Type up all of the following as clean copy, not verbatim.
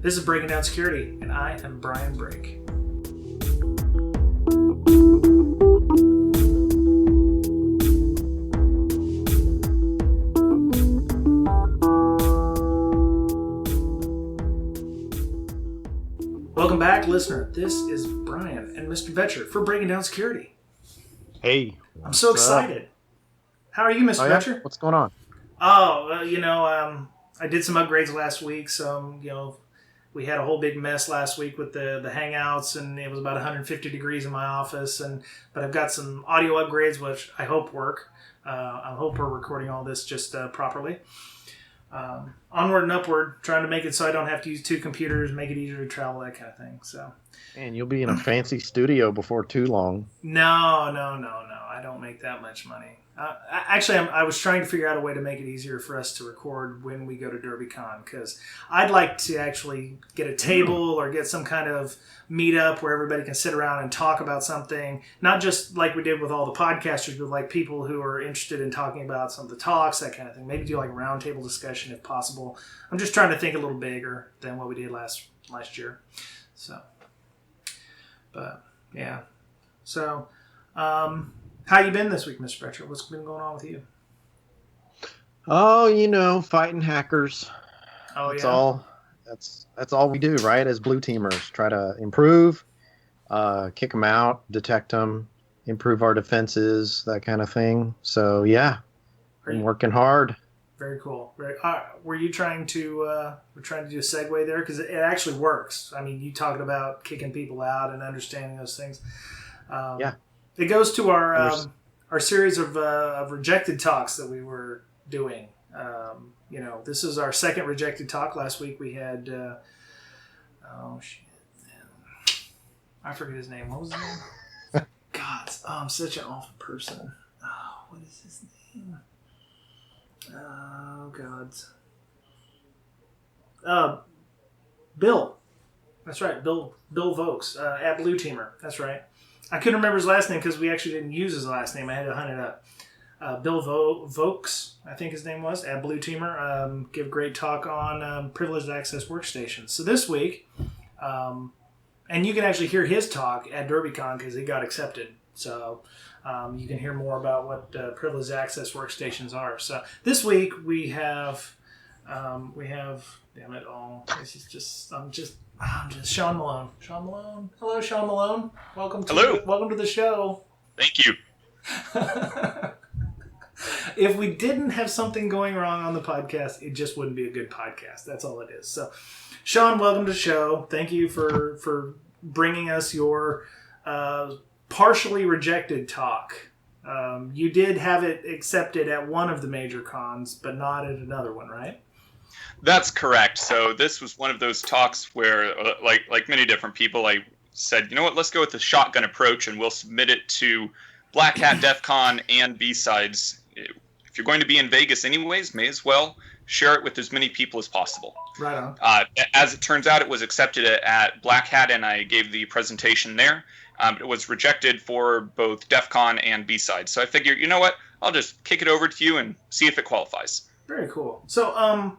This is Breaking Down Security, and I am Brian Brake. Welcome back, listener. This is Brian and Mr. Vetcher for Breaking Down Security. Hey. I'm so excited. How are you, Mr. Vetcher? What's going on? I did some upgrades last week, so, we had a whole big mess last week with the Hangouts, and it was about 150 degrees in my office, but I've got some audio upgrades, which I hope work. I hope we're recording all this just properly. Onward and upward, trying to make it so I don't have to use two computers, make it easier to travel, that kind of thing. So, and you'll be in a fancy studio before too long. No. I don't make that much money. I was trying to figure out a way to make it easier for us to record when we go to DerbyCon, because I'd like to actually get a table or get some kind of meetup where everybody can sit around and talk about something, not just like we did with all the podcasters, but like people who are interested in talking about some of the talks, that kind of thing. Maybe do like a roundtable discussion if possible. I'm just trying to think a little bigger than what we did last year. So, but yeah. So, how you been this week, Mr. Retro? What's been going on with you? Oh, fighting hackers. Oh, that's yeah. That's all we do, right? As blue teamers, try to improve, kick them out, detect them, improve our defenses, that kind of thing. So yeah, been working hard. Very cool. Were you trying to do a segue there? Because it actually works. I mean, you talking about kicking people out and understanding those things. Yeah. It goes to our series of rejected talks that we were doing. This is our second rejected talk. Last week we had, I forget his name. What was his name? God, I'm such an awful person. Oh, what is his name? Oh, God. Bill. That's right, Bill Vokes, at Blue Teamer. That's right. I couldn't remember his last name because we actually didn't use his last name. I had to hunt it up. Bill Vokes, I think his name was, at Blue Teamer, give a great talk on privileged access workstations. So this week, and you can actually hear his talk at DerbyCon because he got accepted. So you can hear more about what privileged access workstations are. So this week we have, damn it all, I'm just Sean Malone. Sean Malone. Hello, Sean Malone. Welcome to the show. Thank you. If we didn't have something going wrong on the podcast, it just wouldn't be a good podcast. That's all it is. So, Sean, welcome to the show. Thank you for bringing us your partially rejected talk. You did have it accepted at one of the major cons, but not at another one, right? That's correct. So this was one of those talks where, like many different people, I said, you know what, let's go with the shotgun approach, and we'll submit it to Black Hat, DEF CON, and B-Sides. If you're going to be in Vegas anyways, may as well share it with as many people as possible. Right on. As it turns out, it was accepted at Black Hat, and I gave the presentation there. It was rejected for both DEF CON and B-Sides. So I figured, you know what, I'll just kick it over to you and see if it qualifies. Very cool. So,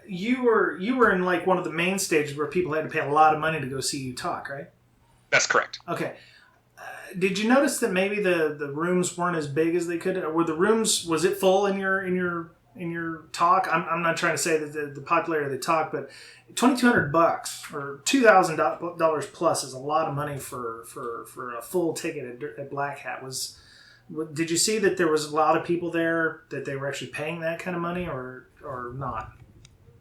you were in like one of the main stages where people had to pay a lot of money to go see you talk, right? That's correct. Okay. Did you notice that maybe the rooms weren't as big as they could? Were the rooms, was it full in your talk? I'm not trying to say that the popularity of the talk, but $2,200 or $2,000 plus is a lot of money for a full ticket at Black Hat. Did you see that there was a lot of people there that they were actually paying that kind of money or not?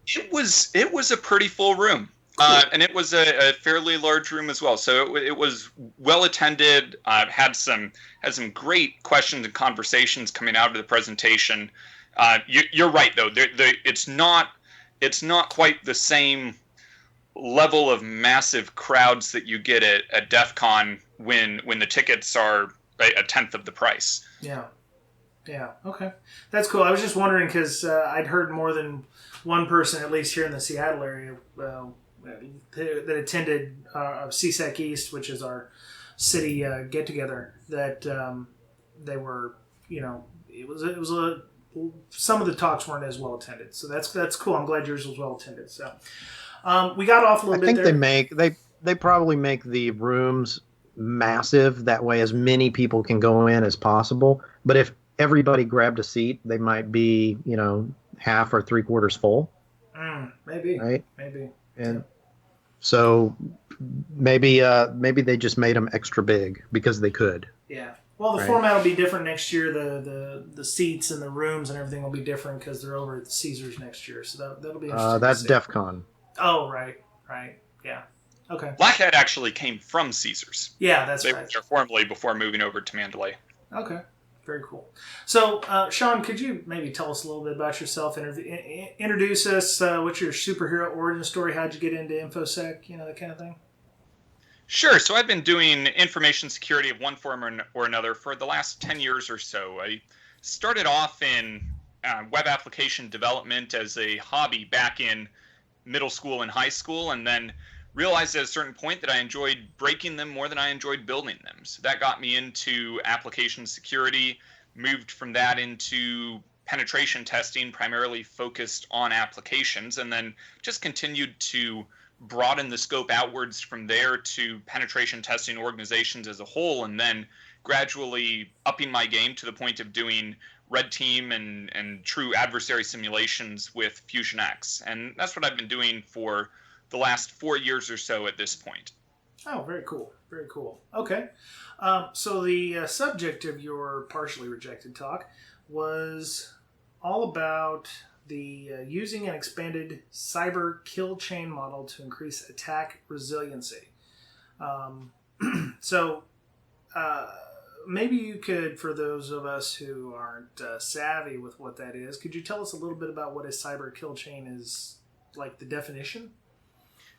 It was a pretty full room, cool. And it was a fairly large room as well. So it was well attended. Had some great questions and conversations coming out of the presentation. You're right though. It's not quite the same level of massive crowds that you get at DEF CON when the tickets are a tenth of the price. Yeah. Okay, that's cool. I was just wondering because I'd heard more than one person, at least here in the Seattle area, that attended CSEC East, which is our city get-together, that they were, it was some of the talks weren't as well attended. So that's cool. I'm glad yours was well attended. So We got off a little I bit think there. they probably make the rooms massive. That way, as many people can go in as possible. But if everybody grabbed a seat, they might be, half or three quarters full, Maybe. right? Maybe. And so maybe they just made them extra big because they could. Yeah. Well, the format will be different next year. The seats and the rooms and everything will be different because they're over at the Caesars next year. So that'll be interesting. That's DEF CON. Oh, right. Yeah. Okay. Black Hat actually came from Caesars. Yeah, that's right. They were there formerly before moving over to Mandalay. Okay. Very cool. So, Sean, could you maybe tell us a little bit about yourself? Introduce us. What's your superhero origin story? How'd you get into InfoSec? That kind of thing. Sure. So I've been doing information security of one form or another for the last 10 years or so. I started off in web application development as a hobby back in middle school and high school, and then realized at a certain point that I enjoyed breaking them more than I enjoyed building them. So that got me into application security, moved from that into penetration testing, primarily focused on applications, and then just continued to broaden the scope outwards from there to penetration testing organizations as a whole, and then gradually upping my game to the point of doing red team and true adversary simulations with FusionX. And that's what I've been doing for the last 4 years or so at this point. Oh, very cool. Very cool. Okay. So the subject of your partially rejected talk was all about the using an expanded cyber kill chain model to increase attack resiliency. Maybe you could, for those of us who aren't savvy with what that is, could you tell us a little bit about what a cyber kill chain is, like the definition?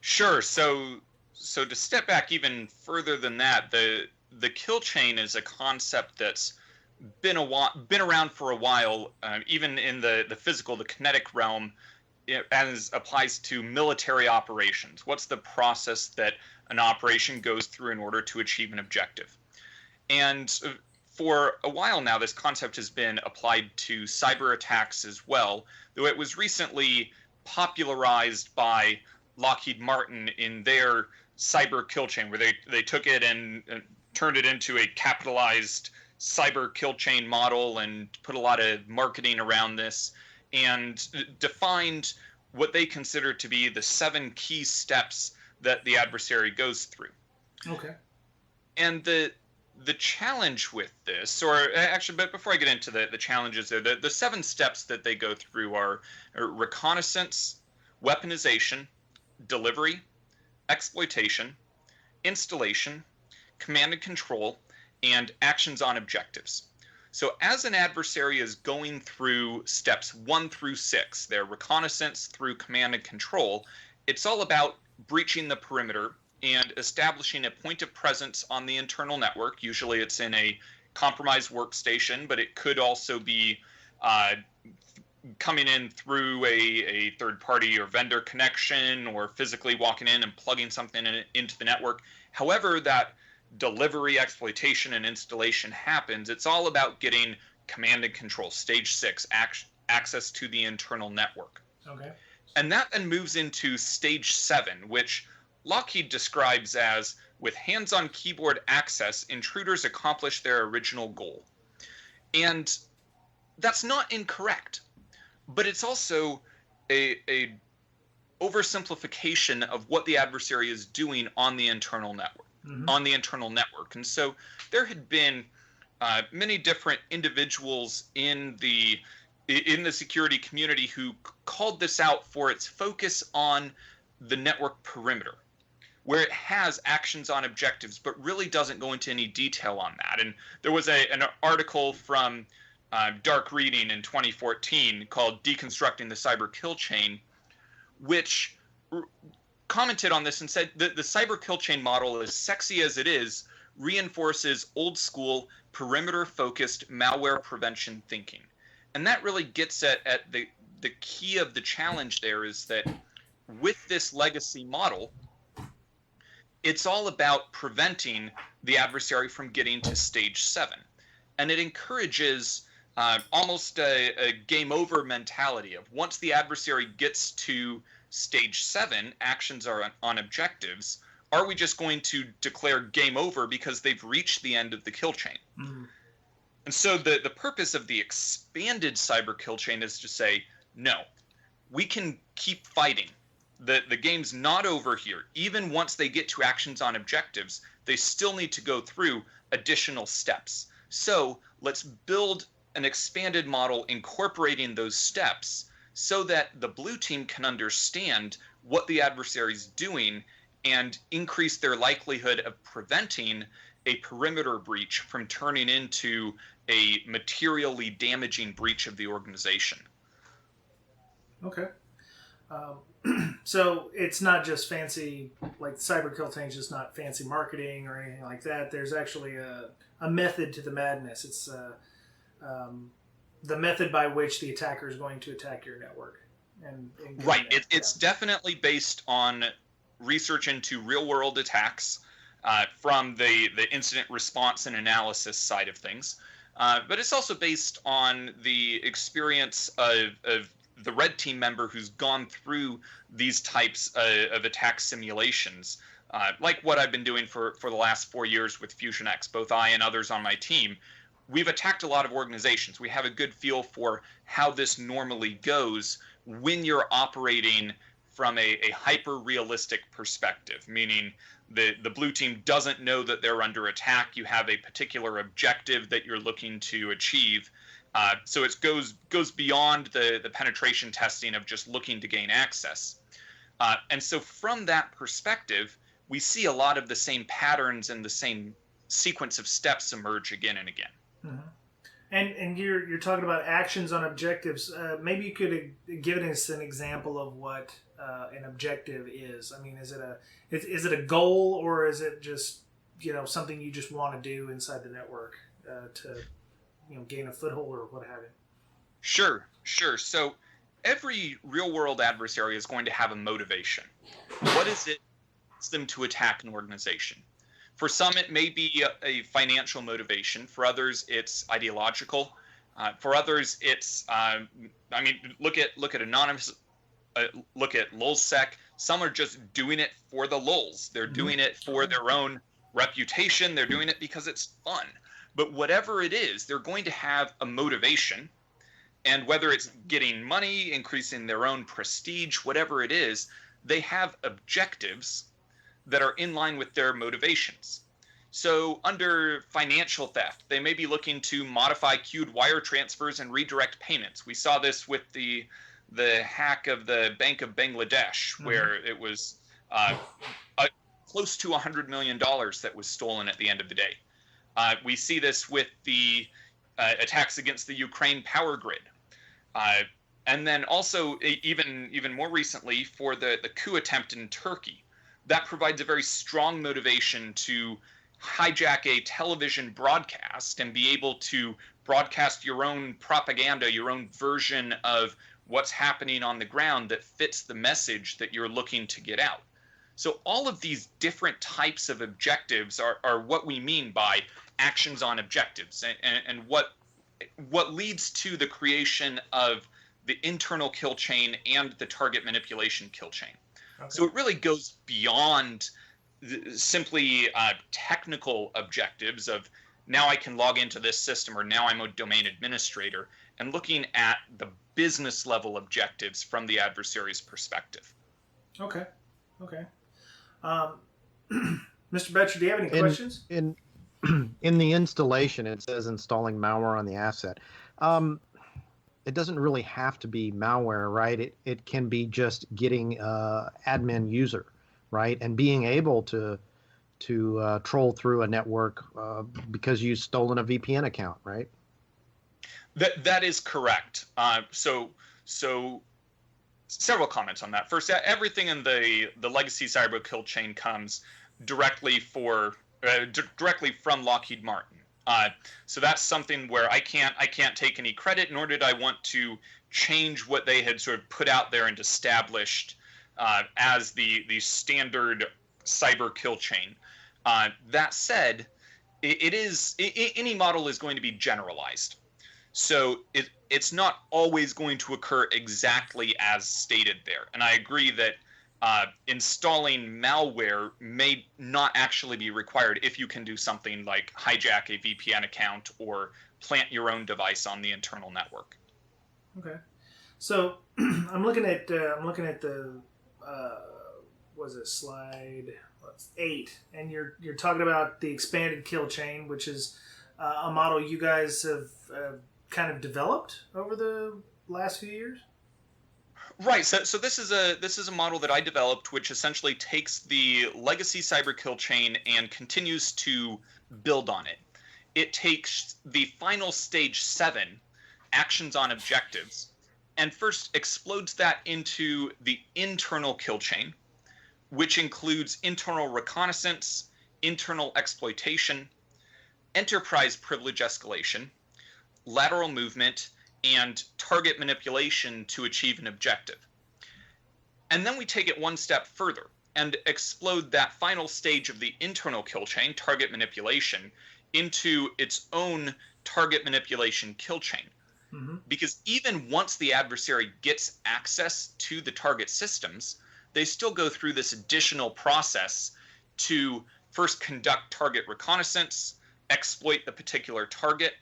Sure. So to step back even further than that, the kill chain is a concept that's been around for a while, even in the physical, the kinetic realm, as applies to military operations. What's the process that an operation goes through in order to achieve an objective? And for a while now, this concept has been applied to cyber attacks as well, though it was recently popularized by Lockheed Martin in their cyber kill chain, where they took it and turned it into a capitalized cyber kill chain model and put a lot of marketing around this and defined what they consider to be the 7 key steps that the adversary goes through. Okay. And the challenge with this, or actually, but before I get into the challenges there, the 7 steps that they go through are reconnaissance, weaponization, delivery, exploitation, installation, command and control, and actions on objectives. So as an adversary is going through steps 1 through 6, their reconnaissance through command and control, it's all about breaching the perimeter and establishing a point of presence on the internal network. Usually it's in a compromised workstation, but it could also be coming in through a third-party or vendor connection, or physically walking in and plugging something into the network. However that delivery, exploitation, and installation happens, it's all about getting command and control, stage 6, access to the internal network. Okay. And that then moves into stage 7, which Lockheed describes as, with hands-on keyboard access, intruders accomplish their original goal. And that's not incorrect, but it's also a oversimplification of what the adversary is doing on the internal network. And so there had been many different individuals in the security community who called this out for its focus on the network perimeter, where it has actions on objectives, but really doesn't go into any detail on that. And there was an article from Dark Reading in 2014 called Deconstructing the Cyber Kill Chain, which commented on this and said that the cyber kill chain model, as sexy as it is, reinforces old school perimeter-focused malware prevention thinking. And that really gets at the key of the challenge there, is that with this legacy model, it's all about preventing the adversary from getting to stage 7. And it encourages almost a game over mentality of, once the adversary gets to stage 7, actions are on objectives, are we just going to declare game over because they've reached the end of the kill chain? Mm. And so the purpose of the expanded cyber kill chain is to say, no, we can keep fighting. The game's not over here. Even once they get to actions on objectives, they still need to go through additional steps. So let's build an expanded model incorporating those steps so that the blue team can understand what the adversary's doing and increase their likelihood of preventing a perimeter breach from turning into a materially damaging breach of the organization. Okay. So it's not just fancy, like cyber kill chain is just not fancy marketing or anything like that. There's actually a method to the madness. It's the method by which the attacker is going to attack your network. And right. It's definitely based on research into real-world attacks from the incident response and analysis side of things. But it's also based on the experience of the red team member who's gone through these types of attack simulations, like what I've been doing for the last 4 years with FusionX. Both I and others on my team, we've attacked a lot of organizations. We have a good feel for how this normally goes when you're operating from a hyper-realistic perspective, meaning the blue team doesn't know that they're under attack. You have a particular objective that you're looking to achieve. So it goes beyond the penetration testing of just looking to gain access. And so from that perspective, we see a lot of the same patterns and the same sequence of steps emerge again and again. Mm-hmm. And you're talking about actions on objectives. Maybe you could give us an example of what an objective is. I mean, is it a goal, or is it just something you just want to do inside the network to gain a foothold or what have you? Sure. So every real-world adversary is going to have a motivation. What is it that gets them to attack an organization? For some, it may be a financial motivation. For others, it's ideological. For others, it's look at Anonymous, look at LulzSec. Some are just doing it for the lulz. They're doing it for their own reputation. They're doing it because it's fun. But whatever it is, they're going to have a motivation. And whether it's getting money, increasing their own prestige, whatever it is, they have objectives that are in line with their motivations. So under financial theft, they may be looking to modify queued wire transfers and redirect payments. We saw this with the hack of the Bank of Bangladesh, where it was close to $100 million that was stolen at the end of the day. We see this with the attacks against the Ukraine power grid. And then also, even more recently, for the coup attempt in Turkey. That provides a very strong motivation to hijack a television broadcast and be able to broadcast your own propaganda, your own version of what's happening on the ground that fits the message that you're looking to get out. So all of these different types of objectives are what we mean by actions on objectives, and what leads to the creation of the internal kill chain and the target manipulation kill chain. Okay. So it really goes beyond simply technical objectives of now I can log into this system or now I'm a domain administrator, and looking at the business level objectives from the adversary's perspective. Okay. Mr. Betcher, do you have any questions? In the installation, it says installing malware on the asset. It doesn't really have to be malware, right? It can be just getting admin user, right? And being able to troll through a network because you've stolen a VPN account, right? That is correct. So several comments on that. First, everything in the legacy cyber kill chain comes directly from Lockheed Martin. So that's something where I can't take any credit, nor did I want to change what they had sort of put out there and established as the standard cyber kill chain. That said, any model is going to be generalized. So it's not always going to occur exactly as stated there. And I agree that installing malware may not actually be required if you can do something like hijack a VPN account or plant your own device on the internal network. Okay, so I'm looking at the was it slide 8, and you're talking about the expanded kill chain, which is a model you guys have kind of developed over the last few years. Right. So this is a model that I developed, which essentially takes the legacy cyber kill chain and continues to build on it. It takes the final stage 7, actions on objectives, and first explodes that into the internal kill chain, which includes internal reconnaissance, internal exploitation, enterprise privilege escalation, lateral movement, and target manipulation to achieve an objective. And then we take it one step further and explode that final stage of the internal kill chain, target manipulation, into its own target manipulation kill chain. Mm-hmm. Because even once the adversary gets access to the target systems, they still go through this additional process to first conduct target reconnaissance, exploit the particular target,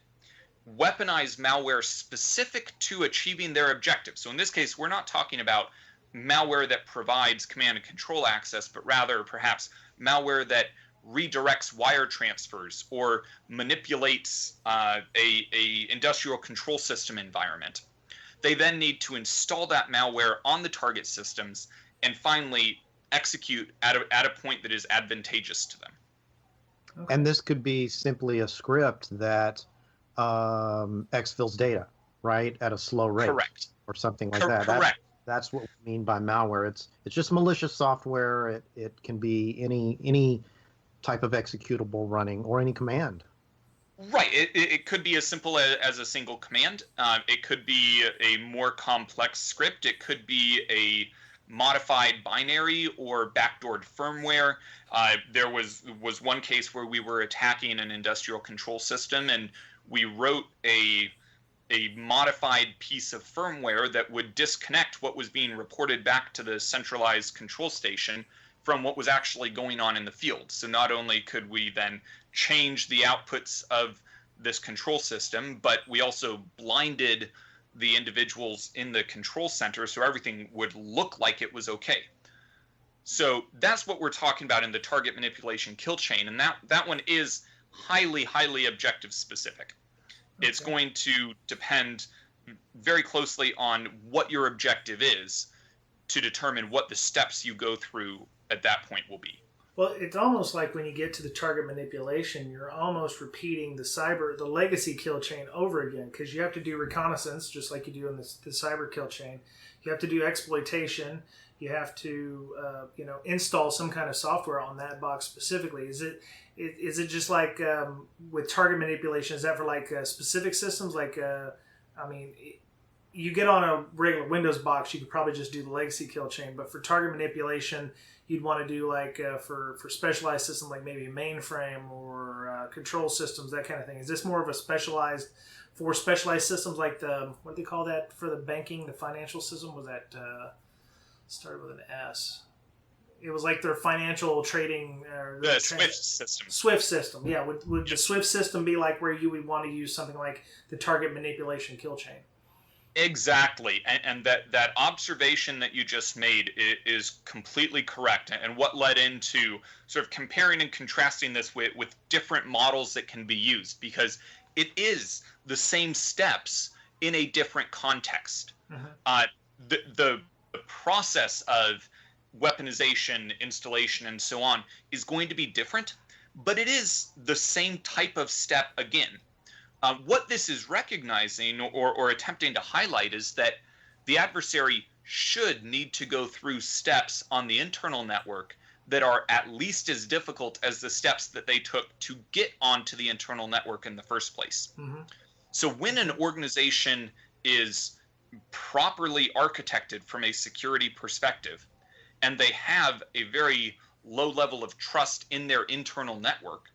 weaponize malware specific to achieving their objective. So in this case, we're not talking about malware that provides command and control access, but rather perhaps malware that redirects wire transfers or manipulates a industrial control system environment. They then need to install that malware on the target systems and finally execute at a point that is advantageous to them. Okay. And this could be simply a script that exfils data, right, at a slow rate. Correct. Or something like that. Correct. That's what we mean by malware. It's just malicious software. It can be any type of executable running or any command. Right. It could be as simple as a single command. It could be a more complex script. It could be a modified binary or backdoored firmware. There was one case where we were attacking an industrial control system, and we wrote a modified piece of firmware that would disconnect what was being reported back to the centralized control station from what was actually going on in the field. So not only could we then change the outputs of this control system, but we also blinded the individuals in the control center so everything would look like it was okay. So that's what we're talking about in the target manipulation kill chain, and that one is highly objective specific. Okay. It's going to depend very closely on what your objective is to determine what the steps you go through at that point will be. Well, it's almost like when you get to the target manipulation, you're almost repeating the legacy kill chain over again, because you have to do reconnaissance just like you do in the cyber kill chain. You have to do exploitation. You have to install some kind of software on that box specifically. Is it just like with target manipulation? Is that for like specific systems? Like you get on a regular Windows box, you could probably just do the legacy kill chain. But for target manipulation, you'd want to do like for specialized systems like maybe a mainframe or control systems, that kind of thing. Is this more of a specialized systems like what do they call that for the banking, the financial system? Was that started with an S? It was like their financial trading. The Swift system. Swift system, yeah. Would the Swift system be like where you would want to use something like the target manipulation kill chain? Exactly, and that observation that you just made is completely correct. And what led into sort of comparing and contrasting this with different models that can be used, because it is the same steps in a different context. Mm-hmm. The process of weaponization, installation, and so on is going to be different, but it is the same type of step again. What this is recognizing or attempting to highlight is that the adversary should need to go through steps on the internal network that are at least as difficult as the steps that they took to get onto the internal network in the first place. Mm-hmm. So when an organization is properly architected from a security perspective, and they have a very low level of trust in their internal network,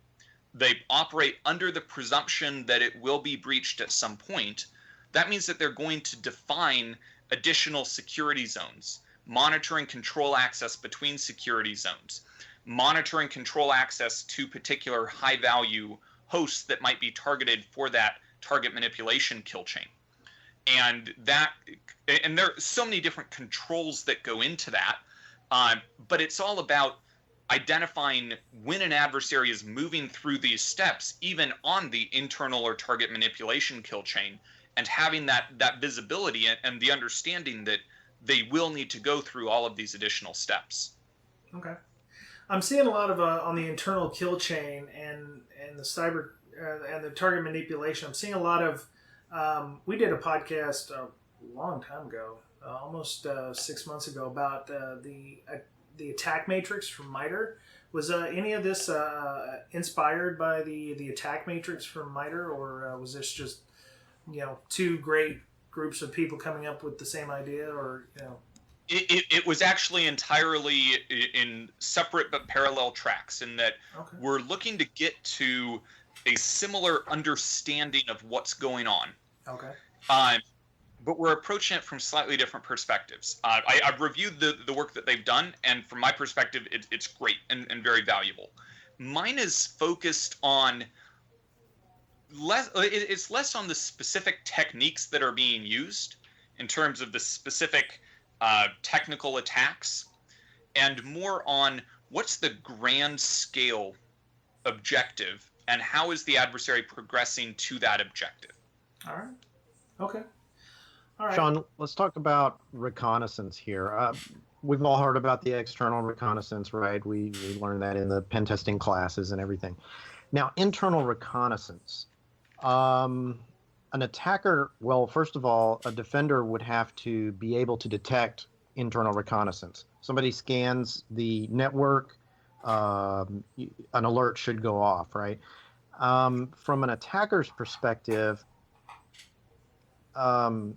they operate under the presumption that it will be breached at some point, that means that they're going to define additional security zones, monitor and control access between security zones, monitor and control access to particular high-value hosts that might be targeted for that target manipulation kill chain. And there are so many different controls that go into that, but it's all about identifying when an adversary is moving through these steps, even on the internal or target manipulation kill chain, and having that visibility and the understanding that they will need to go through all of these additional steps. Okay. I'm seeing a lot of on the internal kill chain and the cyber and the target manipulation. I'm seeing a lot of. We did a podcast a long time ago, almost 6 months ago, about the attack matrix from MITRE. Was any of this inspired by the attack matrix from MITRE, or was this just two great groups of people coming up with the same idea, or It was actually entirely in separate but parallel tracks, in that we're looking to get to a similar understanding of what's going on. Okay. But we're approaching it from slightly different perspectives. I've reviewed the work that they've done, and from my perspective, it's great and very valuable. Mine is focused on it's less on the specific techniques that are being used in terms of the specific technical attacks, and more on what's the grand scale objective and how is the adversary progressing to that objective. All right. Okay. All right. Sean, let's talk about reconnaissance here. We've all heard about the external reconnaissance, right? We learned that in the pen testing classes and everything. Now, internal reconnaissance. An attacker, well, first of all, a defender would have to be able to detect internal reconnaissance. Somebody scans the network, an alert should go off, right? From an attacker's perspective, how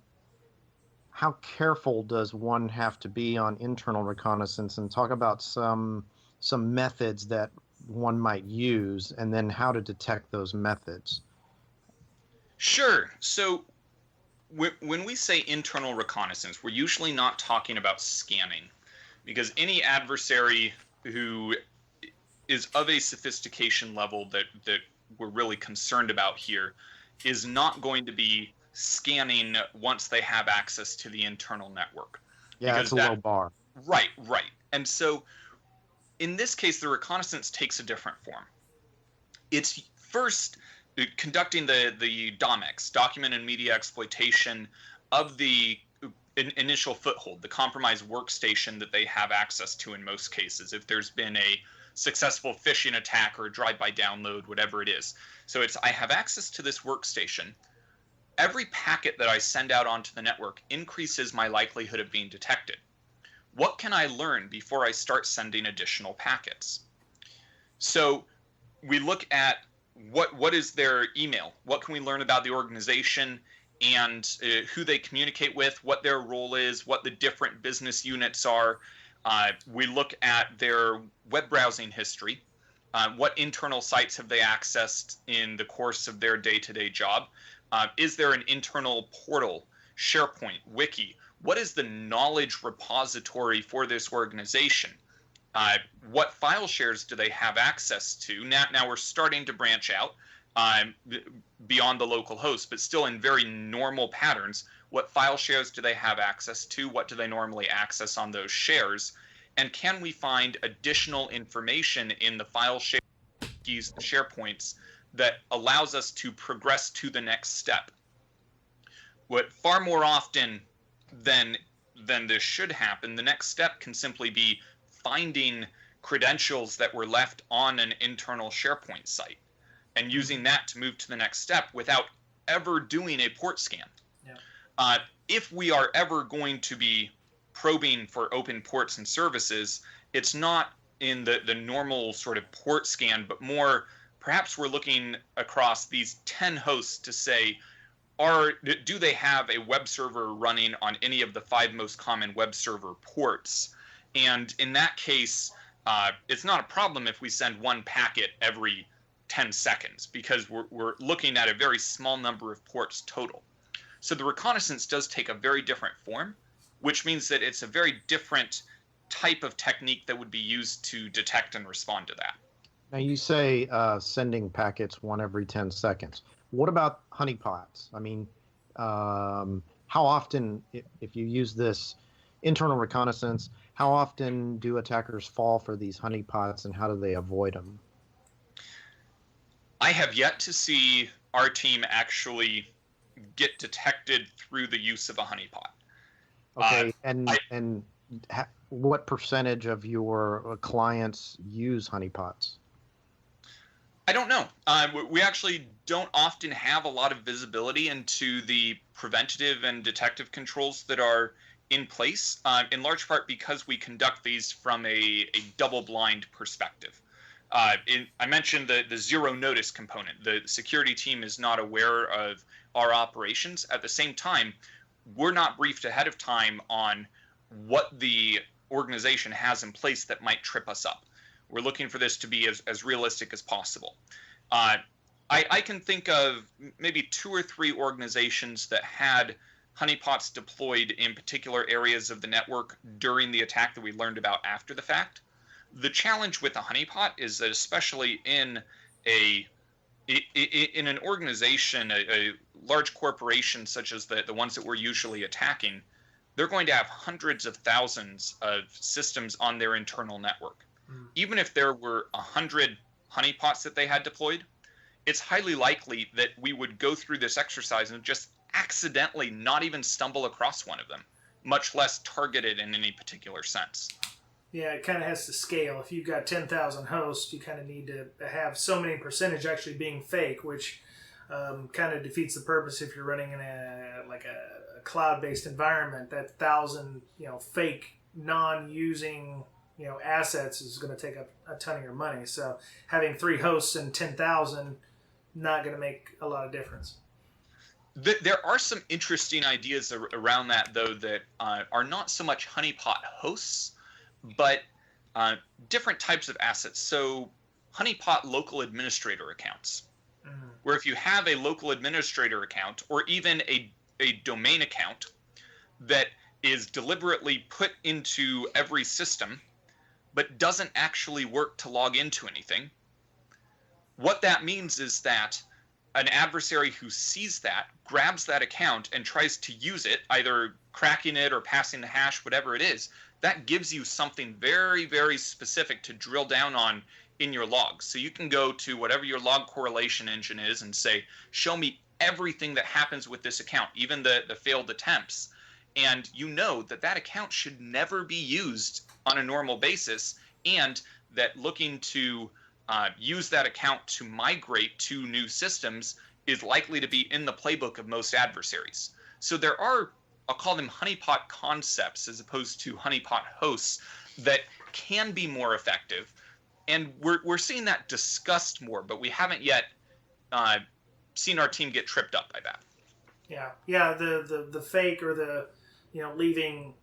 careful does one have to be on internal reconnaissance, and talk about some methods that one might use, and then how to detect those methods? Sure. So when we say internal reconnaissance, we're usually not talking about scanning, because any adversary who is of a sophistication level that we're really concerned about here is not going to be scanning once they have access to the internal network. Yeah, it's a low bar. Right. And so in this case, the reconnaissance takes a different form. It's first conducting the DOMEX, document and media exploitation, of the initial foothold, the compromised workstation that they have access to in most cases, if there's been a successful phishing attack or a drive-by download, whatever it is. So I have access to this workstation. Every packet that I send out onto the network increases my likelihood of being detected. What can I learn before I start sending additional packets? So we look at what is their email, what can we learn about the organization, and who they communicate with, what their role is, what the different business units are. We look at their web browsing history. What internal sites have they accessed in the course of their day-to-day job? Is there an internal portal, SharePoint, Wiki? What is the knowledge repository for this organization? What file shares do they have access to? Now we're starting to branch out beyond the local host, but still in very normal patterns. What file shares do they have access to? What do they normally access on those shares? And can we find additional information in the file shares, keys, SharePoints, that allows us to progress to the next step? What far more often than this should happen, the next step can simply be finding credentials that were left on an internal SharePoint site and using that to move to the next step without ever doing a port scan. Yeah. If we are ever going to be probing for open ports and services, it's not in the normal sort of port scan, but more perhaps we're looking across these 10 hosts to say, do they have a web server running on any of the 5 most common web server ports? And in that case, it's not a problem if we send one packet every 10 seconds because we're looking at a very small number of ports total. So the reconnaissance does take a very different form, which means that it's a very different type of technique that would be used to detect and respond to that. Now you say sending packets one every 10 seconds. What about honeypots? I mean, how often, if you use this internal reconnaissance, how often do attackers fall for these honeypots and how do they avoid them? I have yet to see our team actually get detected through the use of a honeypot. Okay, what percentage of your clients use honeypots? I don't know. We actually don't often have a lot of visibility into the preventative and detective controls that are in place, in large part because we conduct these from a double-blind perspective. I mentioned the zero notice component. The security team is not aware of our operations. At the same time, we're not briefed ahead of time on what the organization has in place that might trip us up. We're looking for this to be as realistic as possible. I can think of maybe 2 or 3 organizations that had honeypots deployed in particular areas of the network during the attack that we learned about after the fact. The challenge with a honeypot is that especially in an organization, a large corporation such as the ones that we're usually attacking, they're going to have hundreds of thousands of systems on their internal network. Even if there were 100 honeypots that they had deployed, it's highly likely that we would go through this exercise and just accidentally not even stumble across one of them, much less target it in any particular sense. Yeah, it kind of has to scale. If you've got 10,000 hosts, you kind of need to have so many percentage actually being fake, which kind of defeats the purpose if you're running in a cloud-based environment. That 1,000 fake non-using assets is going to take up a ton of your money. So having 3 hosts and 10,000 not going to make a lot of difference. There are some interesting ideas around that, though, that are not so much honeypot hosts, but different types of assets. So honeypot local administrator accounts, where if you have a local administrator account or even a domain account that is deliberately put into every system but doesn't actually work to log into anything, what that means is that an adversary who sees that grabs that account and tries to use it, either cracking it or passing the hash, whatever it is. That gives you something very, very specific to drill down on in your logs. So you can go to whatever your log correlation engine is and say, show me everything that happens with this account, even the failed attempts. And you know that account should never be used on a normal basis, and that looking to use that account to migrate to new systems is likely to be in the playbook of most adversaries. So there are, I'll call them honeypot concepts as opposed to honeypot hosts that can be more effective. And we're seeing that discussed more, but we haven't yet seen our team get tripped up by that. Yeah. The fake or the leaving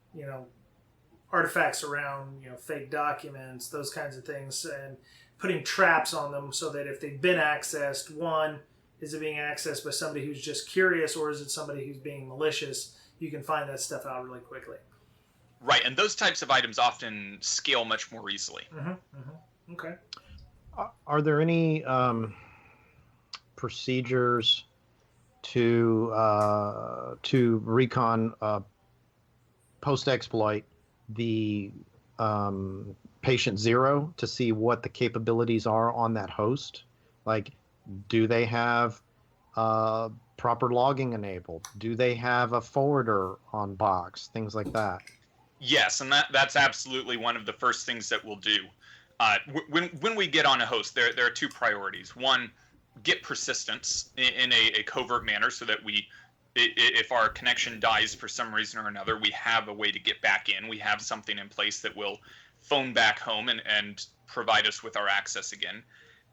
artifacts around fake documents, those kinds of things, and putting traps on them so that if they've been accessed, one, is it being accessed by somebody who's just curious, or is it somebody who's being malicious? You can find that stuff out really quickly. Right, and those types of items often scale much more easily. Okay. Are there any procedures to recon post-exploit the patient 0 to see what the capabilities are on that host? Like, do they have proper logging enabled? Do they have a forwarder on box? Things like that. Yes, and that's absolutely one of the first things that we'll do. When we get on a host, there are 2 priorities. One, get persistence in a covert manner so that if our connection dies for some reason or another, we have a way to get back in. We have something in place that will phone back home and provide us with our access again.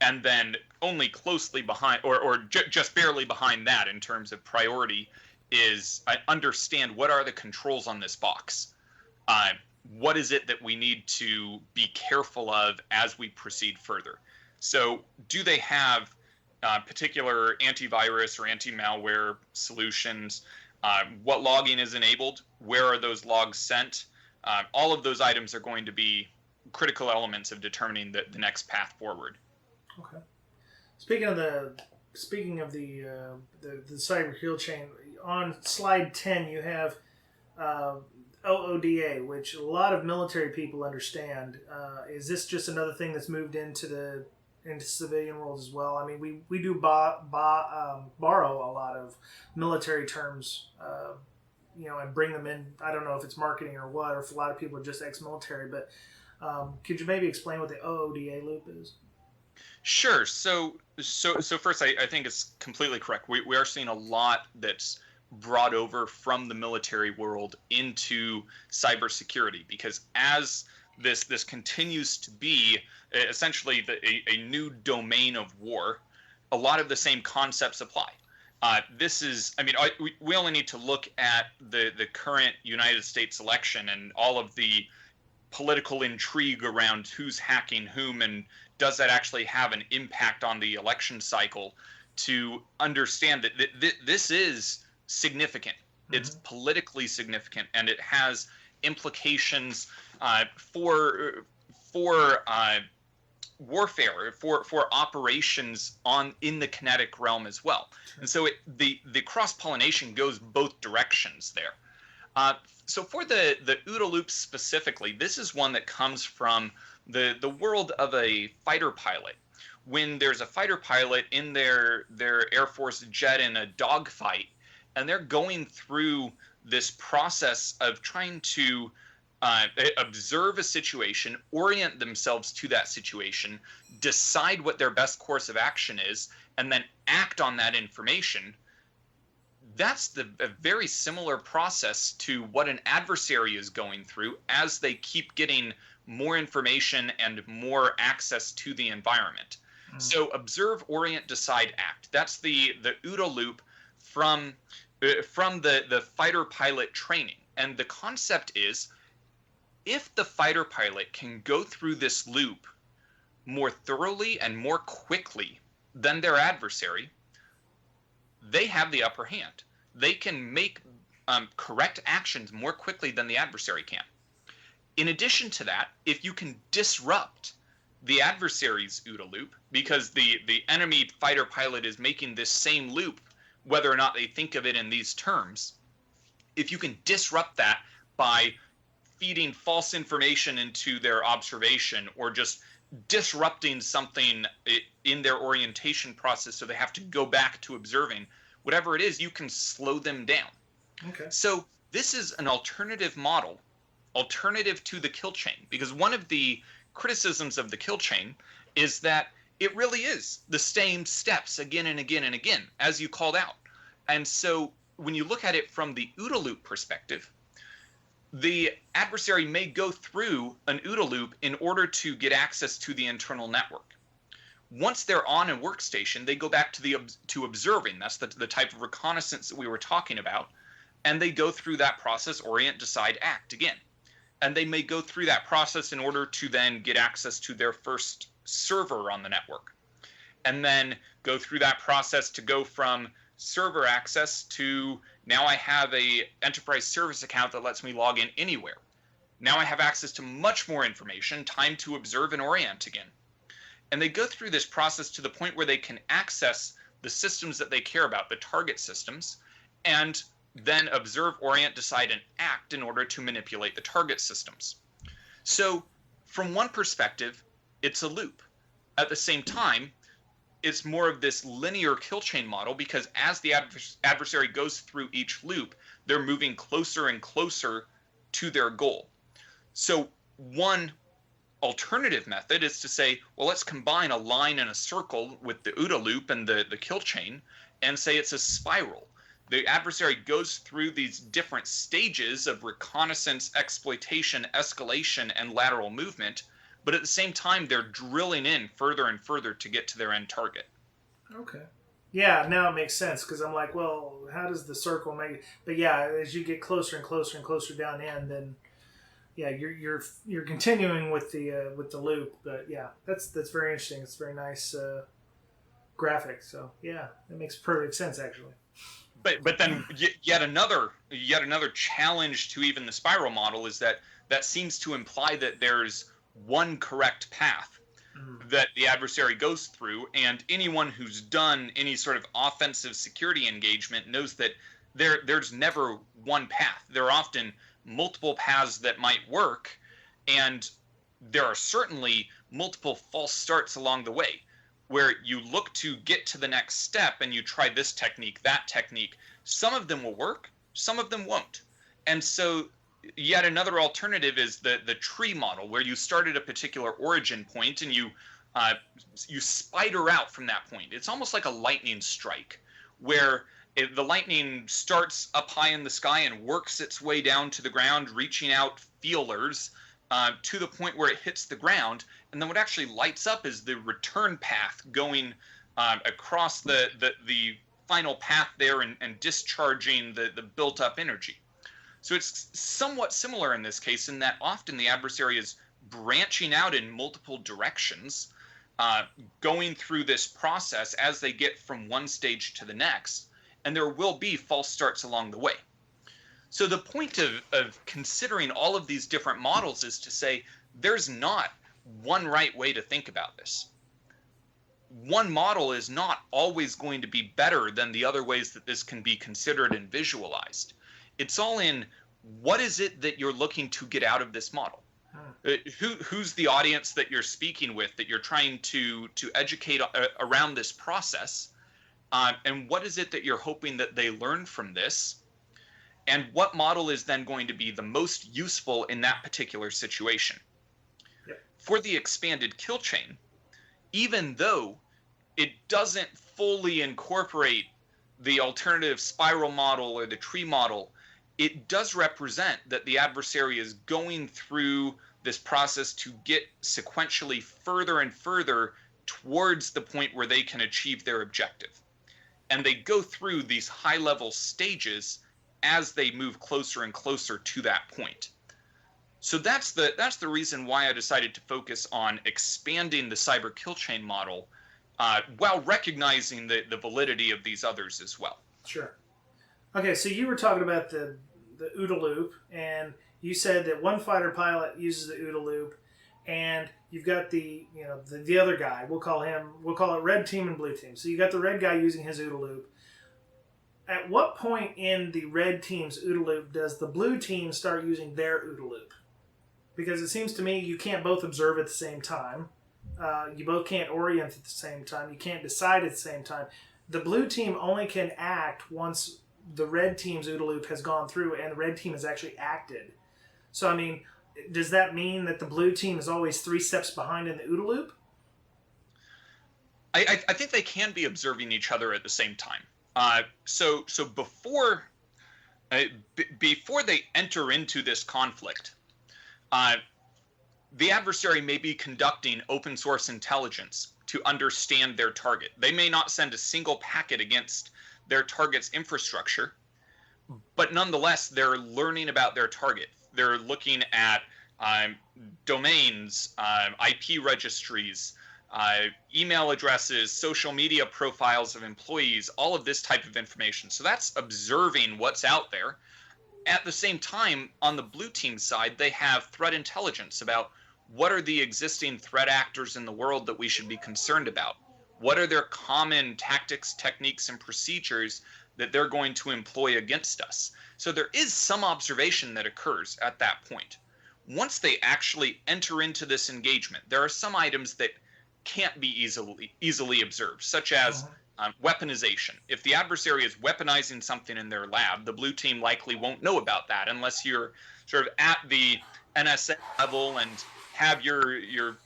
And then only closely behind, or just barely behind that in terms of priority, is understand what are the controls on this box. What is it that we need to be careful of as we proceed further? So do they have particular antivirus or anti-malware solutions? What logging is enabled? Where are those logs sent? All of those items are going to be critical elements of determining the next path forward. Okay. Speaking of the cyber kill chain, on slide 10 you have OODA, which a lot of military people understand. Is this just another thing that's moved into civilian world as well? I mean, we do borrow a lot of military terms, and bring them in. I don't know if it's marketing or what, or if a lot of people are just ex-military, but could you maybe explain what the OODA loop is? Sure. So first, I think it's completely correct. We are seeing a lot that's brought over from the military world into cybersecurity, because as this continues to be essentially a new domain of war, a lot of the same concepts apply. We only need to look at the current United States election and all of the political intrigue around who's hacking whom and does that actually have an impact on the election cycle to understand that this is significant. Mm-hmm. It's politically significant, and it has implications for warfare, for operations in the kinetic realm as well. Sure. And so the cross-pollination goes both directions there. So for the OODA loop specifically, this is one that comes from the world of a fighter pilot. When there's a fighter pilot in their Air Force jet in a dogfight, and they're going through this process of trying to observe a situation, orient themselves to that situation, decide what their best course of action is, and then act on that information. That's a very similar process to what an adversary is going through as they keep getting more information and more access to the environment. Mm. So observe, orient, decide, act. That's the OODA loop from the fighter pilot training. And the concept is, if the fighter pilot can go through this loop more thoroughly and more quickly than their adversary, they have the upper hand. They can make correct actions more quickly than the adversary can. In addition to that, if you can disrupt the adversary's OODA loop, because the enemy fighter pilot is making this same loop, whether or not they think of it in these terms, if you can disrupt that by feeding false information into their observation, or just disrupting something in their orientation process so they have to go back to observing, whatever it is, you can slow them down. Okay. So this is an alternative model, alternative to the kill chain, because one of the criticisms of the kill chain is that it really is the same steps again and again and again, as you called out. And so when you look at it from the OODA loop perspective, the adversary may go through an OODA loop in order to get access to the internal network. Once they're on a workstation, they go back to observing. That's the type of reconnaissance that we were talking about. And they go through that process, orient, decide, act again. And they may go through that process in order to then get access to their first server on the network. And then go through that process to go from server access to, now I have a enterprise service account that lets me log in anywhere. Now I have access to much more information, time to observe and orient again. And they go through this process to the point where they can access the systems that they care about, the target systems, and then observe, orient, decide, and act in order to manipulate the target systems. So from one perspective, it's a loop. At the same time, it's more of this linear kill chain model, because as the adversary goes through each loop, they're moving closer and closer to their goal. So one alternative method is to say, well, let's combine a line and a circle with the OODA loop and the kill chain and say it's a spiral. The adversary goes through these different stages of reconnaissance, exploitation, escalation, and lateral movement, but at the same time, they're drilling in further and further to get to their end target. Okay. Yeah, now it makes sense, because I'm like, well, how does the circle make it? But yeah, as you get closer and closer and closer down in, then yeah, you're continuing with the loop. But yeah, that's very interesting. It's very nice graphic. So yeah, it makes perfect sense actually. But then yet another challenge to even the spiral model is that seems to imply that there's one correct path that the adversary goes through, and anyone who's done any sort of offensive security engagement knows that there's never one path. There are often multiple paths that might work, and there are certainly multiple false starts along the way, where you look to get to the next step and you try this technique, that technique. Some of them will work, some of them won't. And so yet another alternative is the tree model, where you start at a particular origin point and you spider out from that point. It's almost like a lightning strike, where the lightning starts up high in the sky and works its way down to the ground, reaching out feelers to the point where it hits the ground. And then what actually lights up is the return path going across the final path there and discharging the built-up energy. So it's somewhat similar in this case, in that often the adversary is branching out in multiple directions, going through this process as they get from one stage to the next, and there will be false starts along the way. So the point of considering all of these different models is to say there's not one right way to think about this. One model is not always going to be better than the other ways that this can be considered and visualized. It's all in what is it that you're looking to get out of this model? Who's the audience that you're speaking with, that you're trying to educate around this process? And what is it that you're hoping that they learn from this? And what model is then going to be the most useful in that particular situation? Yep. For the expanded kill chain, even though it doesn't fully incorporate the alternative spiral model or the tree model, it does represent that the adversary is going through this process to get sequentially further and further towards the point where they can achieve their objective. And they go through these high-level stages as they move closer and closer to that point. So that's the reason why I decided to focus on expanding the cyber kill chain model while recognizing the validity of these others as well. Sure. Okay, so you were talking about the OODA loop, and you said that one fighter pilot uses the OODA loop, and you've got the other guy. We'll call it red team and blue team. So you got the red guy using his OODA loop. At what point in the red team's OODA loop does the blue team start using their OODA loop? Because it seems to me you can't both observe at the same time. You both can't orient at the same time. You can't decide at the same time. The blue team only can act once the red team's OODA loop has gone through and the red team has actually acted. So, I mean, does that mean that the blue team is always 3 steps behind in the OODA loop? I think they can be observing each other at the same time. So before they enter into this conflict, the adversary may be conducting open source intelligence to understand their target. They may not send a single packet against their target's infrastructure, but nonetheless, they're learning about their target. They're looking at domains, IP registries, email addresses, social media profiles of employees, all of this type of information. So that's observing what's out there. At the same time, on the blue team side, they have threat intelligence about what are the existing threat actors in the world that we should be concerned about. What are their common tactics, techniques, and procedures that they're going to employ against us? So there is some observation that occurs at that point. Once they actually enter into this engagement, there are some items that can't be easily observed, such as weaponization. If the adversary is weaponizing something in their lab, the blue team likely won't know about that unless you're sort of at the NSA level and have your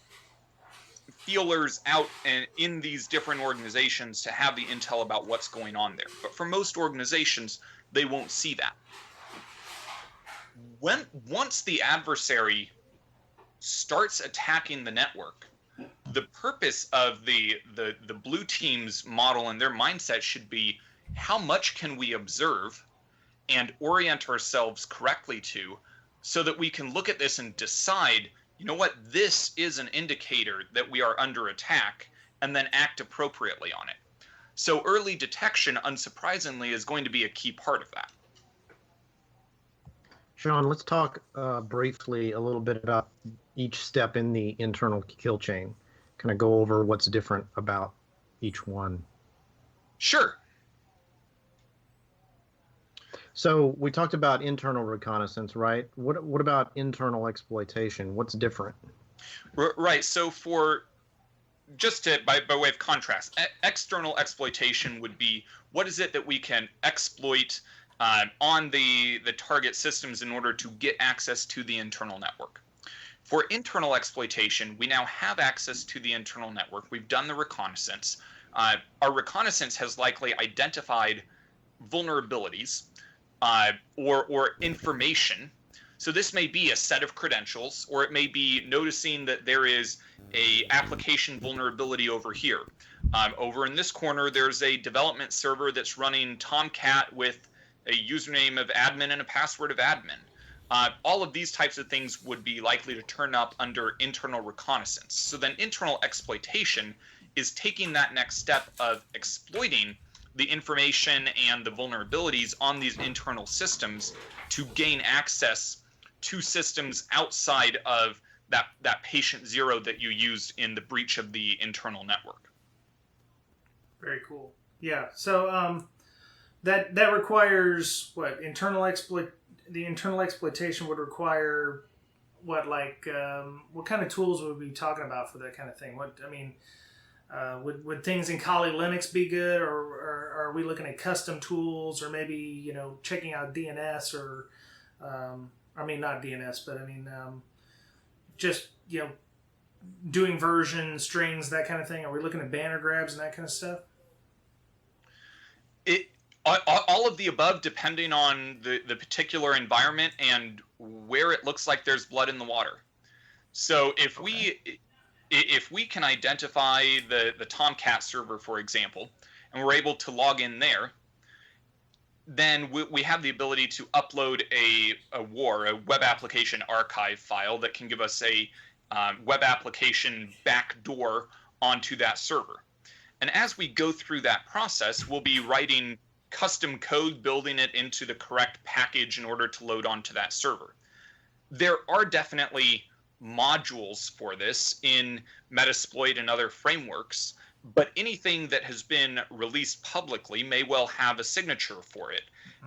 feelers out and in these different organizations to have the intel about what's going on there. But for most organizations, they won't see that. Once the adversary starts attacking the network, the purpose of the blue team's model and their mindset should be, how much can we observe and orient ourselves correctly to so that we can look at this and decide, you know what, this is an indicator that we are under attack, and then act appropriately on it. So early detection, unsurprisingly, is going to be a key part of that. Sean, let's talk briefly a little bit about each step in the internal kill chain. Kind of go over what's different about each one. Sure. So we talked about internal reconnaissance, right? What about internal exploitation? What's different? Right. So for just to by way of contrast, external exploitation would be what is it that we can exploit on the target systems in order to get access to the internal network. For internal exploitation, we now have access to the internal network. We've done the reconnaissance. Our reconnaissance has likely identified vulnerabilities or information. So this may be a set of credentials, or it may be noticing that there is a application vulnerability over here. Over in this corner, there's a development server that's running Tomcat with a username of admin and a password of admin. All of these types of things would be likely to turn up under internal reconnaissance. So then internal exploitation is taking that next step of exploiting the information and the vulnerabilities on these internal systems to gain access to systems outside of that patient zero that you used in the breach of the internal network. Very cool. Yeah. So that requires what? The internal exploitation would require what? Like what kind of tools would we be talking about for that kind of thing? Would things in Kali Linux be good, or are we looking at custom tools, or maybe checking out DNS or not DNS, but just doing version strings, that kind of thing? Are we looking at banner grabs and that kind of stuff? All of the above, depending on the particular environment and where it looks like there's blood in the water. So if we can identify the Tomcat server, for example, and we're able to log in there, then we have the ability to upload a web application archive file that can give us a web application backdoor onto that server. And as we go through that process, we'll be writing custom code, building it into the correct package in order to load onto that server. There are definitely modules for this in Metasploit and other frameworks, but anything that has been released publicly may well have a signature for it.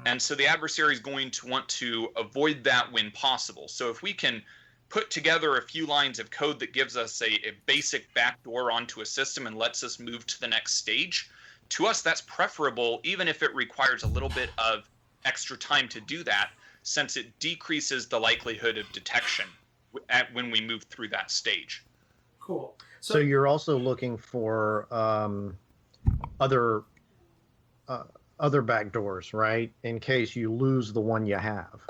And so the adversary is going to want to avoid that when possible. So if we can put together a few lines of code that gives us a basic backdoor onto a system and lets us move to the next stage, to us that's preferable, even if it requires a little bit of extra time to do that, since it decreases the likelihood of detection when we move through that stage. Cool. So you're also looking for other backdoors, right? In case you lose the one you have.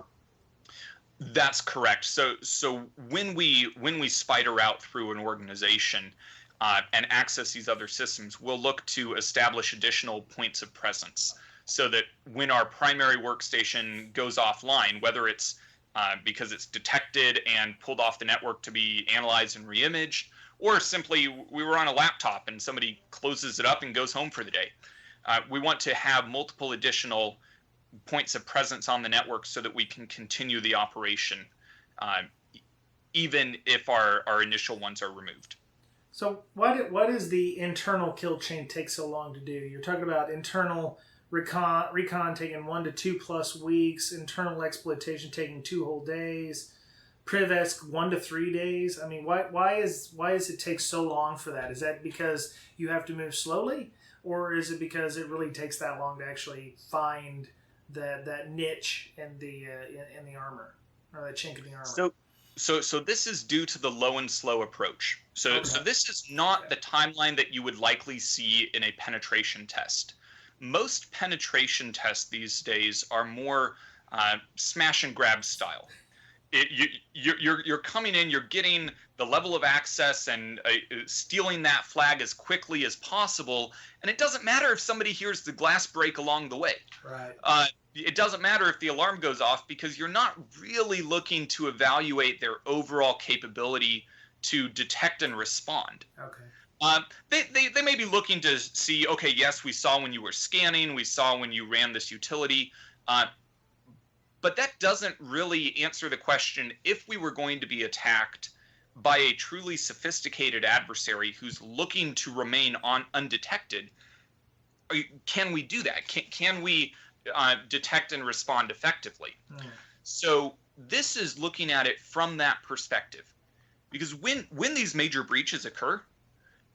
That's correct. So when we spider out through an organization and access these other systems, we'll look to establish additional points of presence so that when our primary workstation goes offline, whether it's because it's detected and pulled off the network to be analyzed and reimaged, or simply we were on a laptop and somebody closes it up and goes home for the day. We want to have multiple additional points of presence on the network so that we can continue the operation, even if our initial ones are removed. So why does the internal kill chain take so long to do? You're talking about internal recon taking 1 to 2+ weeks, internal exploitation taking 2 whole days, PrivEsc 1 to 3 days. I mean, why does it take so long for that? Is that because you have to move slowly, or is it because it really takes that long to actually find that niche in the armor, or that chink in the armor? So this is due to the low and slow approach. So this is not the timeline that you would likely see in a penetration test. Most penetration tests these days are more smash and grab style. You're coming in, you're getting the level of access and stealing that flag as quickly as possible, and it doesn't matter if somebody hears the glass break along the way. Right. it doesn't matter if the alarm goes off because you're not really looking to evaluate their overall capability to detect and respond. Okay. They may be looking to see, okay, yes, we saw when you were scanning, we saw when you ran this utility, but that doesn't really answer the question if we were going to be attacked by a truly sophisticated adversary who's looking to remain undetected. Can we do that? Can we detect and respond effectively? So this is looking at it from that perspective, because when these major breaches occur,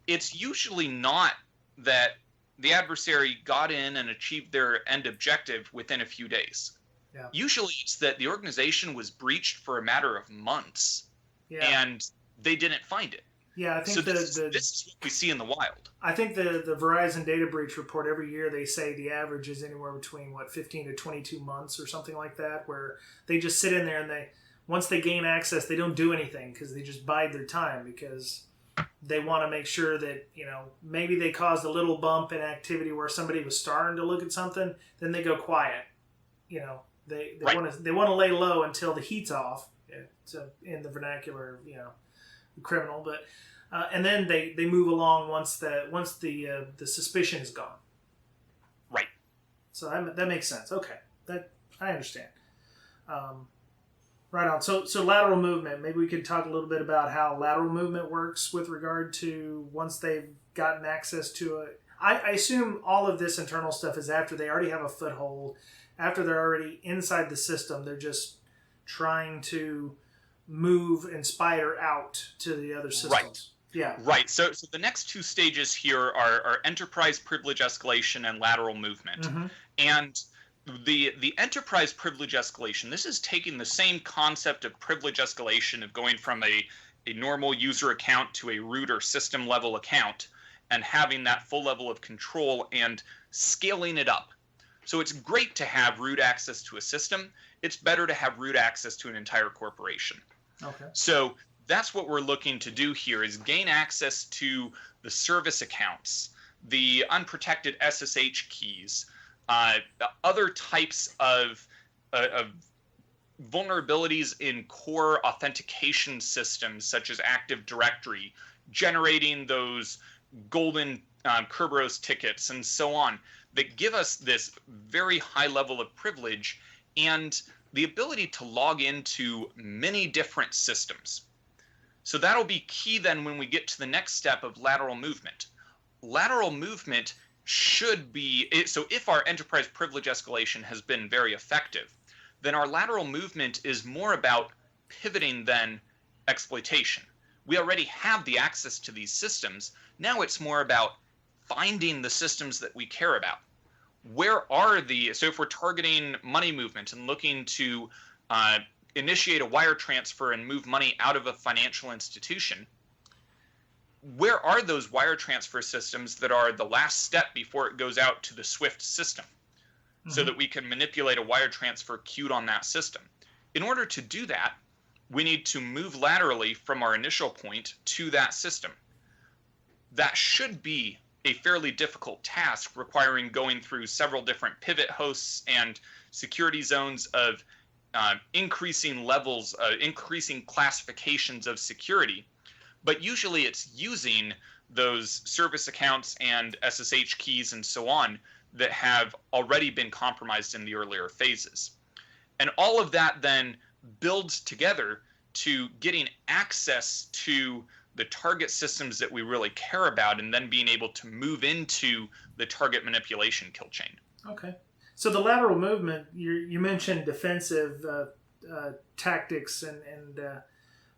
it's usually not that the adversary got in and achieved their end objective within a few days. Yeah. Usually it's that the organization was breached for a matter of months, and they didn't find it. Yeah, I think so this is what we see in the wild. I think the Verizon data breach report every year, they say the average is anywhere between 15 to 22 months or something like that, where they just sit in there and once they gain access, they don't do anything because they just bide their time because they want to make sure that, maybe they caused a little bump in activity where somebody was starting to look at something, then they go quiet. They want to lay low until the heat's off, in the vernacular, criminal, but and then they move along once the suspicion is gone. Right. So that makes sense. Okay, that I understand. Right on. So lateral movement. Maybe we could talk a little bit about how lateral movement works with regard to once they've gotten access to it. I assume all of this internal stuff is after they already have a foothold, after they're already inside the system. They're just trying to move and spider out to the other systems. Right. Yeah. Right. So the next two stages here are enterprise privilege escalation and lateral movement. Mm-hmm. And the enterprise privilege escalation, this is taking the same concept of privilege escalation of going from a normal user account to a root or system level account and having that full level of control and scaling it up. So it's great to have root access to a system. It's better to have root access to an entire corporation. Okay. So that's what we're looking to do here is gain access to the service accounts, the unprotected SSH keys, other types of vulnerabilities in core authentication systems such as Active Directory, generating those golden Kerberos tickets and so on that give us this very high level of privilege and the ability to log into many different systems. So that'll be key then when we get to the next step of lateral movement. Lateral movement should be, so if our enterprise privilege escalation has been very effective, then our lateral movement is more about pivoting than exploitation. We already have the access to these systems. Now it's more about finding the systems that we care about. So if we're targeting money movement and looking to initiate a wire transfer and move money out of a financial institution, where are those wire transfer systems that are the last step before it goes out to the SWIFT system, so that we can manipulate a wire transfer queued on that system? In order to do that, we need to move laterally from our initial point to that system. That should be a fairly difficult task, requiring going through several different pivot hosts and security zones of increasing levels, increasing classifications of security. But usually it's using those service accounts and SSH keys and so on that have already been compromised in the earlier phases. And all of that then builds together to getting access to the target systems that we really care about and then being able to move into the target manipulation kill chain. Okay. So the lateral movement, you mentioned defensive tactics, and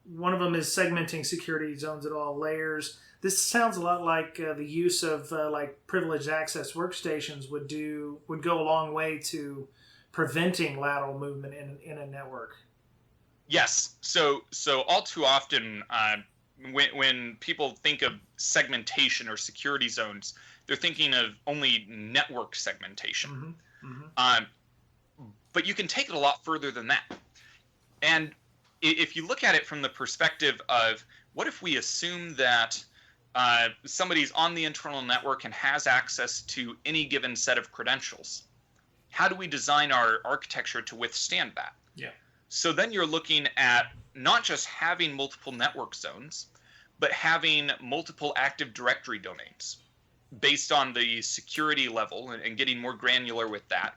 one of them is segmenting security zones at all layers. This sounds a lot like the use of like privileged access workstations would go a long way to preventing lateral movement in a network. Yes. So all too often, when people think of segmentation or security zones, they're thinking of only network segmentation. But you can take it a lot further than that. And if you look at it from the perspective of what if we assume that somebody's on the internal network and has access to any given set of credentials, how do we design our architecture to withstand that? Yeah. So then you're looking at not just having multiple network zones, but having multiple Active Directory domains based on the security level and getting more granular with that.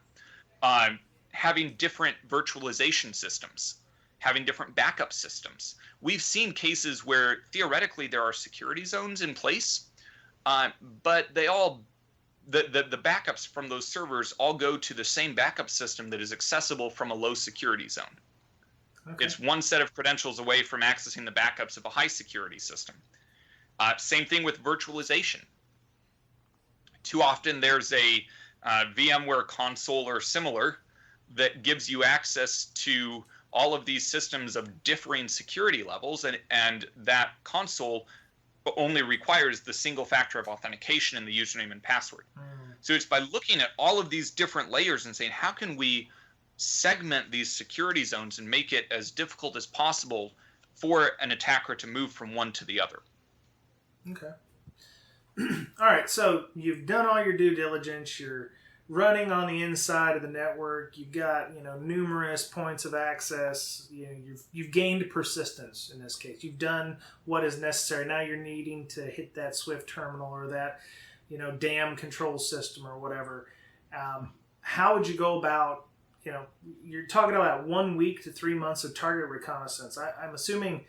Having different virtualization systems, having different backup systems. We've seen cases where theoretically there are security zones in place, but they all the backups from those servers all go to the same backup system that is accessible from a low security zone. Okay. It's one set of credentials away from accessing the backups of a high security system. Same thing with virtualization. Too often there's a VMware console or similar that gives you access to all of these systems of differing security levels, and that console only requires the single factor of authentication in the username and password. So it's by looking at all of these different layers and saying, how can we segment these security zones and make it as difficult as possible for an attacker to move from one to the other? Okay. All right, so you've done all your due diligence. You're running on the inside of the network. You've got numerous points of access. You've gained persistence in this case. You've done what is necessary. Now you're needing to hit that Swift terminal or that DAM control system or whatever. How would you go about? You're talking about 1 week to 3 months of target reconnaissance. I'm assuming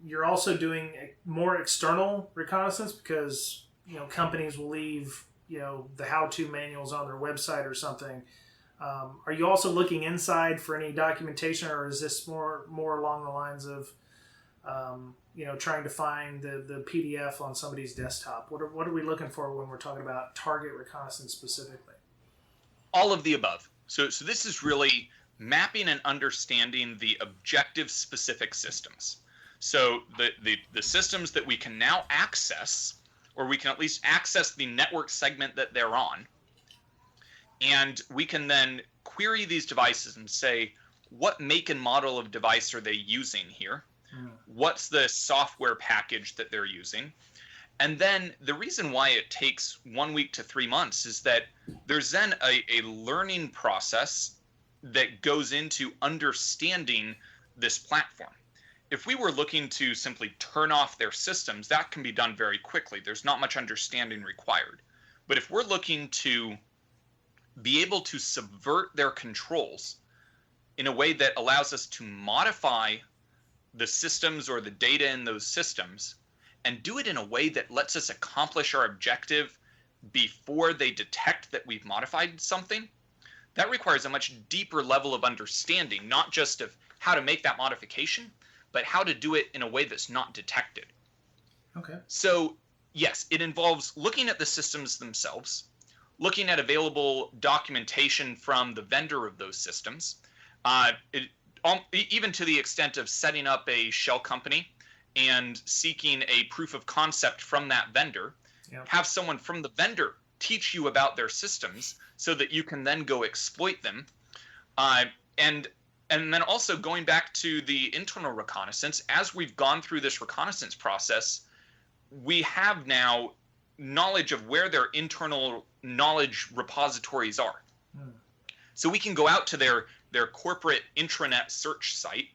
you're also doing more external reconnaissance because companies will leave the how-to manuals on their website or something. Are you also looking inside for any documentation, or is this more along the lines of trying to find the PDF on somebody's desktop? What are we looking for when we're talking about target reconnaissance specifically? All of the above. So this is really mapping and understanding the objective-specific systems. So the systems that we can now access, or we can at least access the network segment that they're on, and we can then query these devices and say, what make and model of device are they using here? What's the software package that they're using? And then the reason why it takes 1 week to 3 months is that there's then a learning process that goes into understanding this platform. If we were looking to simply turn off their systems, that can be done very quickly. There's not much understanding required. But if we're looking to be able to subvert their controls in a way that allows us to modify the systems or the data in those systems and do it in a way that lets us accomplish our objective before they detect that we've modified something, that requires a much deeper level of understanding, not just of how to make that modification, but how to do it in a way that's not detected. Okay. So, yes, it involves looking at the systems themselves, looking at available documentation from the vendor of those systems, even to the extent of setting up a shell company and seeking a proof of concept from that vendor. Yep. Have someone from the vendor teach you about their systems so that you can then go exploit them. And then also going back to the internal reconnaissance, as we've gone through this reconnaissance process, we have now knowledge of where their internal knowledge repositories are. So we can go out to their corporate intranet search site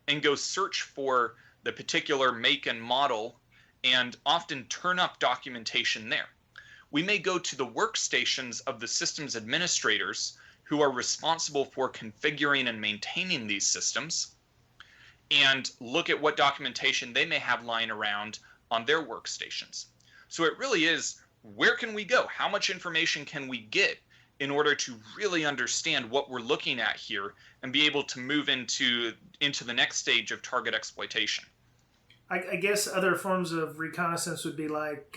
and go search for the particular make and model and often turn up documentation there. We may go to the workstations of the systems administrators who are responsible for configuring and maintaining these systems and look at what documentation they may have lying around on their workstations. So it really is, where can we go? How much information can we get in order to really understand what we're looking at here and be able to move into the next stage of target exploitation? I guess other forms of reconnaissance would be like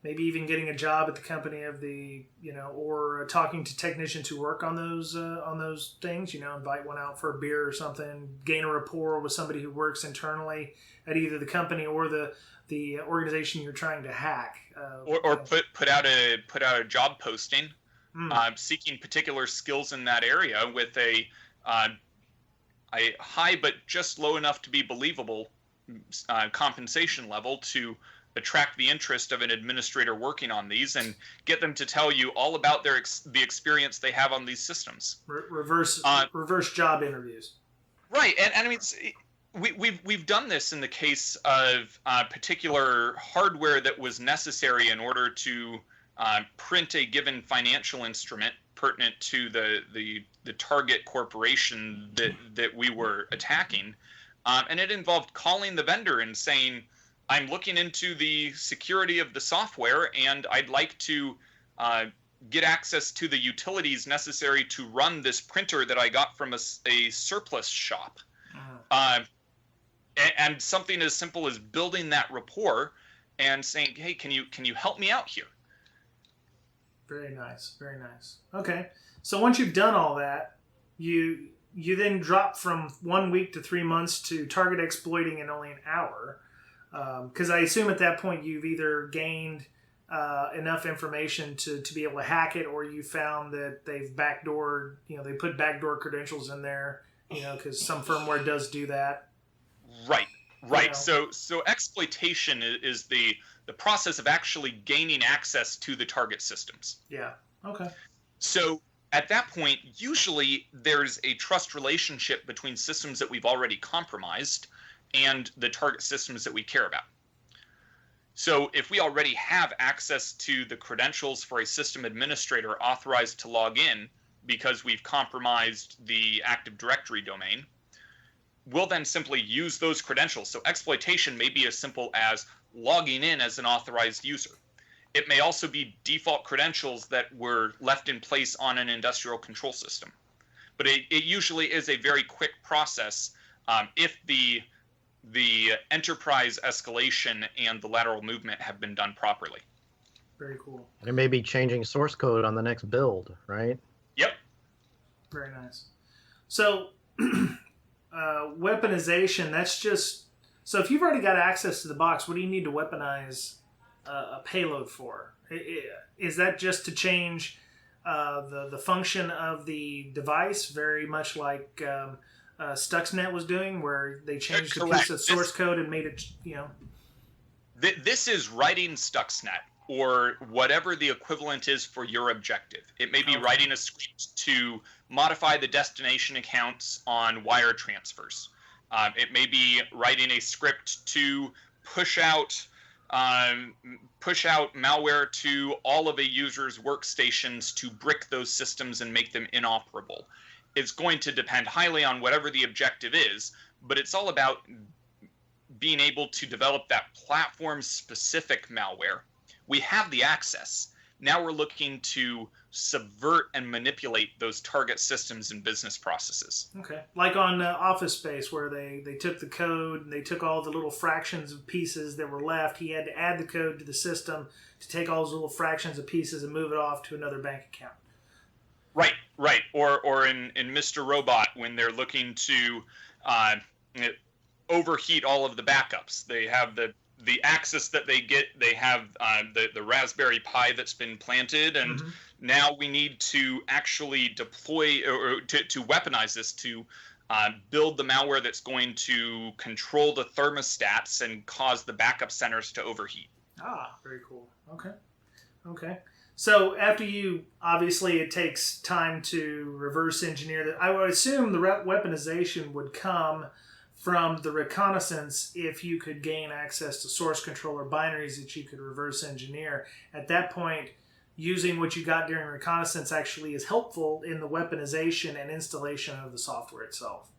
maybe even getting a job at the company of the, or talking to technicians who work on those things, invite one out for a beer or something, gain a rapport with somebody who works internally at either the company or the organization you're trying to hack. Or put out a job posting seeking particular skills in that area with a high but just low enough to be believable compensation level to attract the interest of an administrator working on these and get them to tell you all about the experience they have on these systems. Reverse job interviews. Right, and I mean, we've done this in the case of particular hardware that was necessary in order to print a given financial instrument pertinent to the target corporation that we were attacking, and it involved calling the vendor and saying, I'm looking into the security of the software, and I'd like to get access to the utilities necessary to run this printer that I got from a surplus shop. And something as simple as building that rapport and saying, hey, can you help me out here? Very nice, very nice. Okay, so once you've done all that, you then drop from 1 week to 3 months to target exploiting in only an hour. Because I assume at that point you've either gained enough information to be able to hack it, or you found that they've backdoored, they put backdoor credentials in there, because some firmware does do that. Right. So exploitation is the process of actually gaining access to the target systems. Yeah. Okay. So at that point, usually there's a trust relationship between systems that we've already compromised and the target systems that we care about. So if we already have access to the credentials for a system administrator authorized to log in because we've compromised the Active Directory domain, we'll then simply use those credentials. So exploitation may be as simple as logging in as an authorized user. It may also be default credentials that were left in place on an industrial control system. But it usually is a very quick process if the enterprise escalation and the lateral movement have been done properly. Very cool. And it may be changing source code on the next build, right? Yep. Very nice. So weaponization, that's just... So if you've already got access to the box, what do you need to weaponize a payload for? Is that just to change the function of the device, very much like Stuxnet was doing, where they changed the piece of source code and made it, This is writing Stuxnet, or whatever the equivalent is for your objective. It may be writing a script to modify the destination accounts on wire transfers. It may be writing a script to push out malware to all of a user's workstations to brick those systems and make them inoperable. It's going to depend highly on whatever the objective is, but it's all about being able to develop that platform-specific malware. We have the access. Now we're looking to subvert and manipulate those target systems and business processes. Okay. Like on Office Space, where they took the code and they took all the little fractions of pieces that were left. He had to add the code to the system to take all those little fractions of pieces and move it off to another bank account. Right. Or in Mr. Robot, when they're looking to overheat all of the backups. They have the access that they get. They have the Raspberry Pi that's been planted, and now we need to actually deploy or to weaponize this to build the malware that's going to control the thermostats and cause the backup centers to overheat. Very cool. Okay. So after obviously it takes time to reverse engineer that. I would assume the weaponization would come from the Reconnaissance if you could gain access to source controller binaries that you could reverse engineer. At that point, using what you got during Reconnaissance actually is helpful in the weaponization and installation of the software itself.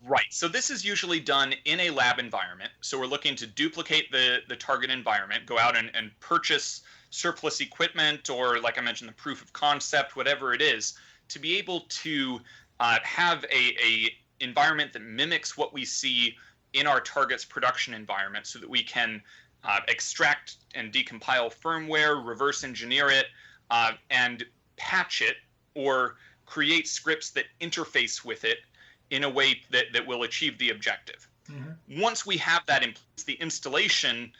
Right. So this is usually done in a lab environment. So we're looking to duplicate the target environment, go out and purchase surplus equipment, or like I mentioned, the proof of concept, whatever it is, to be able to have a environment that mimics what we see in our target's production environment, so that we can extract and decompile firmware, reverse engineer it, and patch it, or create scripts that interface with it in a way that will achieve the objective. Once we have that in place, the installation,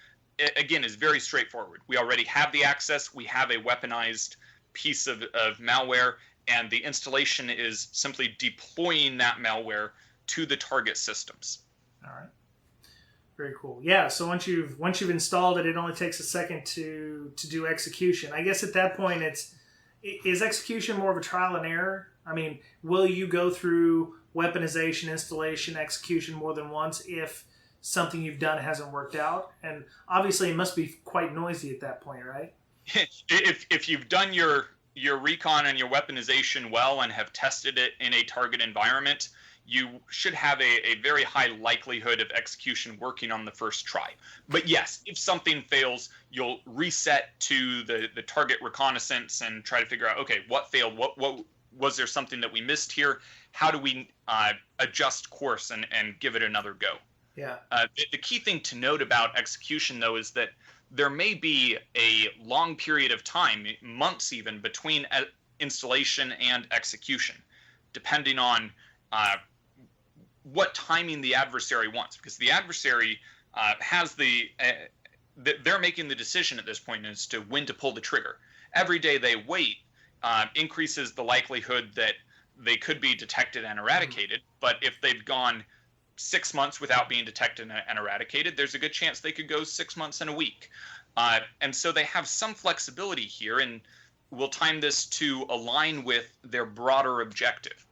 again, is very straightforward. We already have the access. We have a weaponized piece of malware, and the installation is simply deploying that malware to the target systems. All right. Very cool. Yeah. So once you've installed it, it only takes a second to do execution. I guess at that point, is execution more of a trial and error? I mean, will you go through weaponization, installation, execution more than once if something you've done hasn't worked out? And obviously, it must be quite noisy at that point, right? If you've done your recon and your weaponization well and have tested it in a target environment, you should have a very high likelihood of execution working on the first try. But yes, if something fails, you'll reset to the target reconnaissance and try to figure out, okay, what failed? What was there something that we missed here? How do we adjust course and give it another go? Yeah. The key thing to note about execution, though, is that there may be a long period of time, months even, between installation and execution, depending on what timing the adversary wants. Because the adversary has they're making the decision at this point as to when to pull the trigger. Every day they wait increases the likelihood that they could be detected and eradicated. But if they've gone 6 months without being detected and eradicated, there's a good chance they could go 6 months and a week. And so they have some flexibility here, and we'll time this to align with their broader objective.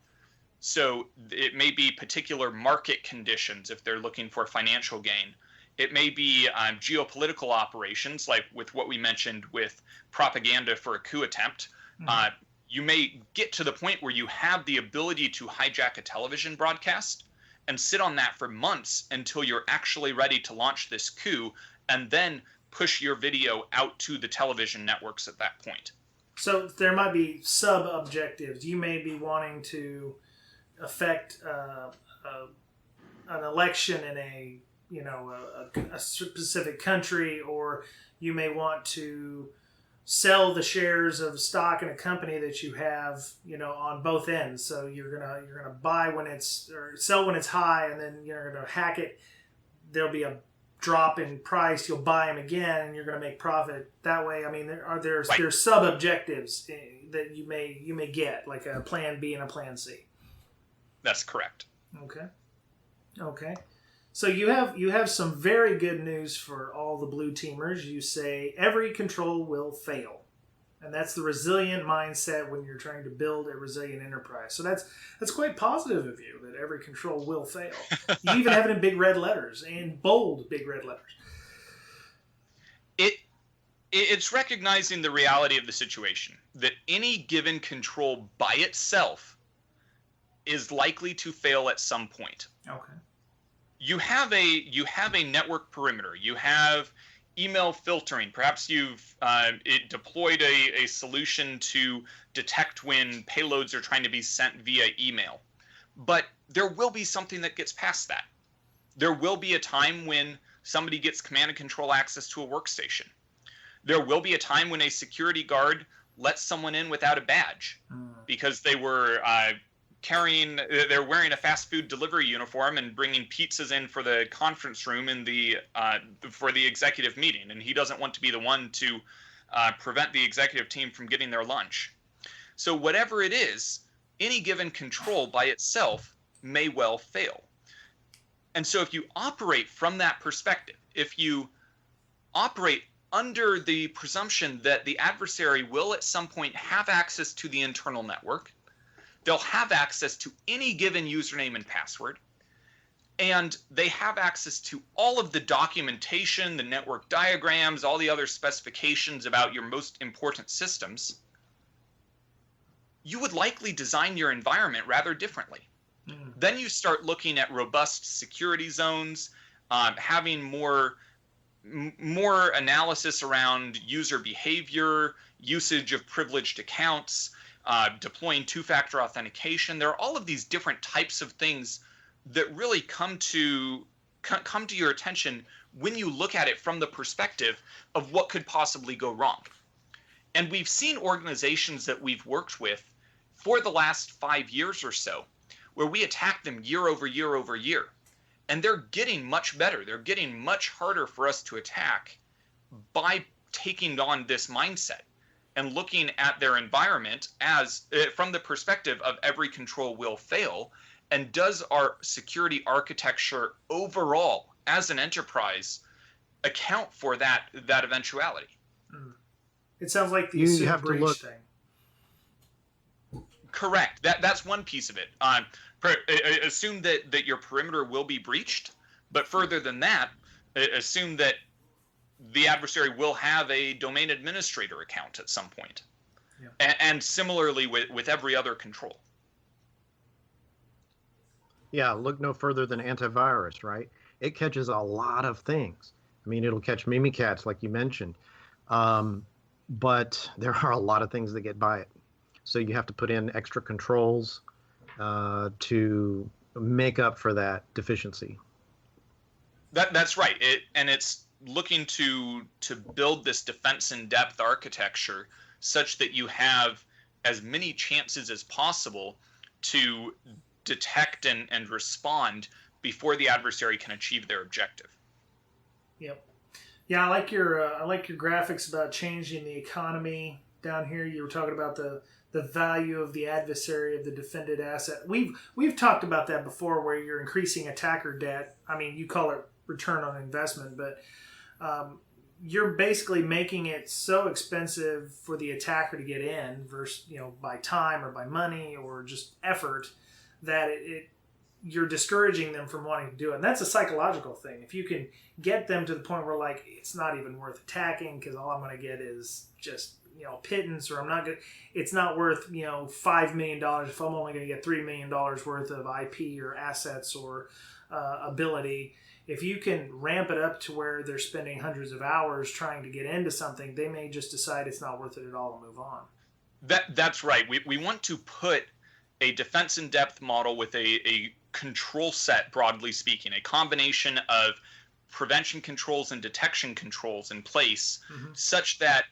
So it may be particular market conditions if they're looking for financial gain. It may be geopolitical operations, like with what we mentioned with propaganda for a coup attempt. Mm-hmm. You may get to the point where you have the ability to hijack a television broadcast and sit on that for months until you're actually ready to launch this coup, and then push your video out to the television networks at that point. So there might be sub-objectives. You may be wanting to affect an election in a specific country, or you may want to sell the shares of stock in a company that you have, on both ends. So you're gonna buy when it's, or sell when it's high, and then you're gonna hack it. There'll be a drop in price. You'll buy them again, and you're gonna make profit that way. I mean, there's sub objectives that you may get, like a plan B and a plan C. That's correct. Okay. So you have some very good news for all the blue teamers. You say every control will fail, and that's the resilient mindset when you're trying to build a resilient enterprise. So that's quite positive of you, that every control will fail. You even have it in big red letters, and bold big red letters. It's recognizing the reality of the situation, that any given control by itself is likely to fail at some point. Okay. You have a network perimeter. You have email filtering. Perhaps you've deployed a solution to detect when payloads are trying to be sent via email. But there will be something that gets past that. There will be a time when somebody gets command and control access to a workstation. There will be a time when a security guard lets someone in without a badge because they were they're wearing a fast food delivery uniform and bringing pizzas in for the conference room for the executive meeting, and he doesn't want to be the one to prevent the executive team from getting their lunch. So whatever it is, any given control by itself may well fail. And so if you operate from that perspective, if you operate under the presumption that the adversary will at some point have access to the internal network, they'll have access to any given username and password, and they have access to all of the documentation, the network diagrams, all the other specifications about your most important systems, you would likely design your environment rather differently. Then you start looking at robust security zones, having more analysis around user behavior, usage of privileged accounts, deploying two-factor authentication. There are all of these different types of things that really come to your attention when you look at it from the perspective of what could possibly go wrong. And we've seen organizations that we've worked with for the last 5 years or so, where we attack them year over year over year. And they're getting much better. They're getting much harder for us to attack by taking on this mindset and looking at their environment as from the perspective of every control will fail, and does our security architecture overall as an enterprise, account for that eventuality. It sounds like the You assumed have to breach look- thing. Correct. That's one piece of it. Assume that your perimeter will be breached, but further than that, assume that the adversary will have a domain administrator account at some point. Yeah. And similarly with every other control. Yeah, look no further than antivirus, right? It catches a lot of things. I mean, it'll catch Mimikatz, like you mentioned. But there are a lot of things that get by it. So you have to put in extra controls to make up for that deficiency. That's right. It's looking to build this defense in depth architecture such that you have as many chances as possible to detect and respond before the adversary can achieve their objective. Yep. Yeah, I like your graphics about changing the economy down here. You were talking about the value of the adversary of the defended asset. We've talked about that before, where you're increasing attacker debt. I mean, you call it return on investment, but you're basically making it so expensive for the attacker to get in, versus by time or by money or just effort, that you're discouraging them from wanting to do it. And that's a psychological thing. If you can get them to the point where, like, it's not even worth attacking because all I'm going to get is just pittance, or it's not worth $5 million if I'm only going to get $3 million worth of IP or assets or ability. If you can ramp it up to where they're spending hundreds of hours trying to get into something, they may just decide it's not worth it at all and move on. That's right. We want to put a defense in depth model with a control set, broadly speaking, a combination of prevention controls and detection controls in place, such that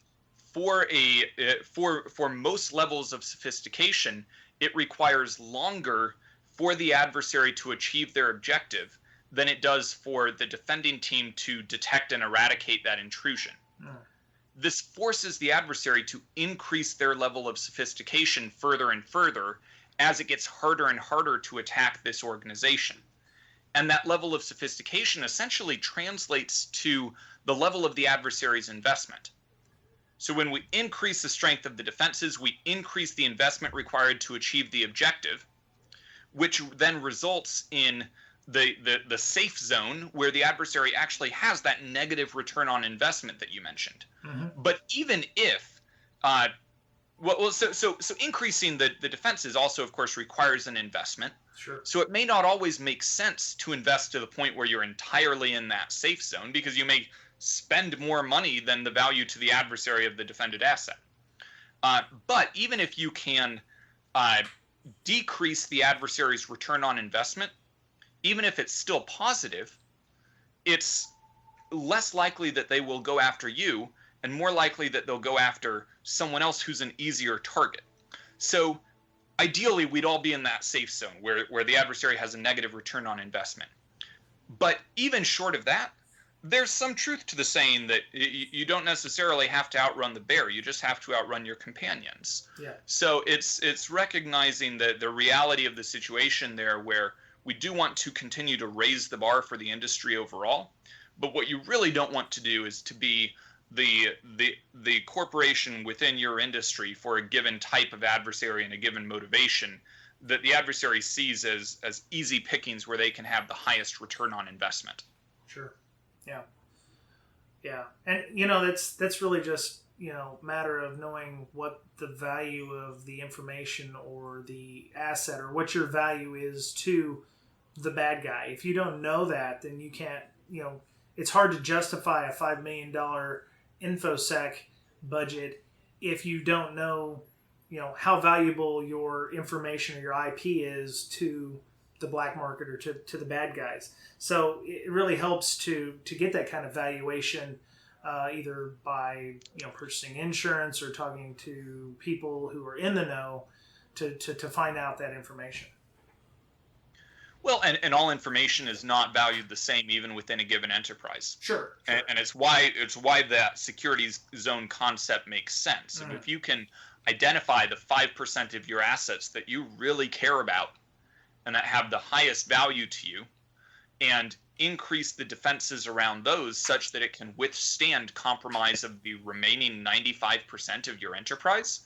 for most levels of sophistication, it requires longer for the adversary to achieve their objective than it does for the defending team to detect and eradicate that intrusion. This forces the adversary to increase their level of sophistication further and further as it gets harder and harder to attack this organization. And that level of sophistication essentially translates to the level of the adversary's investment. So when we increase the strength of the defenses, we increase the investment required to achieve the objective, which then results in the safe zone where the adversary actually has that negative return on investment that you mentioned. But even if so increasing the defenses also, of course, requires an investment. Sure. So it may not always make sense to invest to the point where you're entirely in that safe zone, because you may spend more money than the value to the adversary of the defended asset. But even if you can decrease the adversary's return on investment, even if it's still positive, it's less likely that they will go after you and more likely that they'll go after someone else who's an easier target. So ideally, we'd all be in that safe zone where the adversary has a negative return on investment. But even short of that, there's some truth to the saying that you don't necessarily have to outrun the bear. You just have to outrun your companions. Yeah. So it's recognizing the reality of the situation there, where we do want to continue to raise the bar for the industry overall. But what you really don't want to do is to be the corporation within your industry for a given type of adversary and a given motivation that the adversary sees as easy pickings where they can have the highest return on investment. Sure. Yeah. And that's really just matter of knowing what the value of the information or the asset or what your value is to the bad guy. If you don't know that, then you can't, it's hard to justify a $5 million InfoSec budget if you don't know, how valuable your information or your IP is to the black market or to the bad guys. So it really helps to get that kind of valuation, either by purchasing insurance or talking to people who are in the know to find out that information. Well, and all information is not valued the same even within a given enterprise. Sure. And it's why that security zone concept makes sense. And if you can identify the 5% of your assets that you really care about and that have the highest value to you, and increase the defenses around those such that it can withstand compromise of the remaining 95% of your enterprise,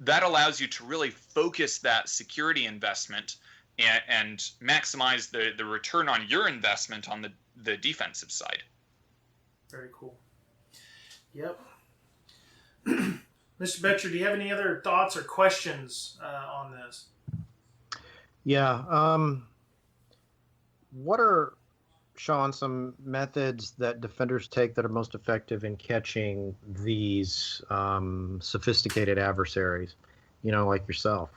that allows you to really focus that security investment and maximize the return on your investment on the defensive side. Very cool. Yep. Mr. Betcher, do you have any other thoughts or questions on this? Yeah. What are, Sean, some methods that defenders take that are most effective in catching these sophisticated adversaries, like yourself?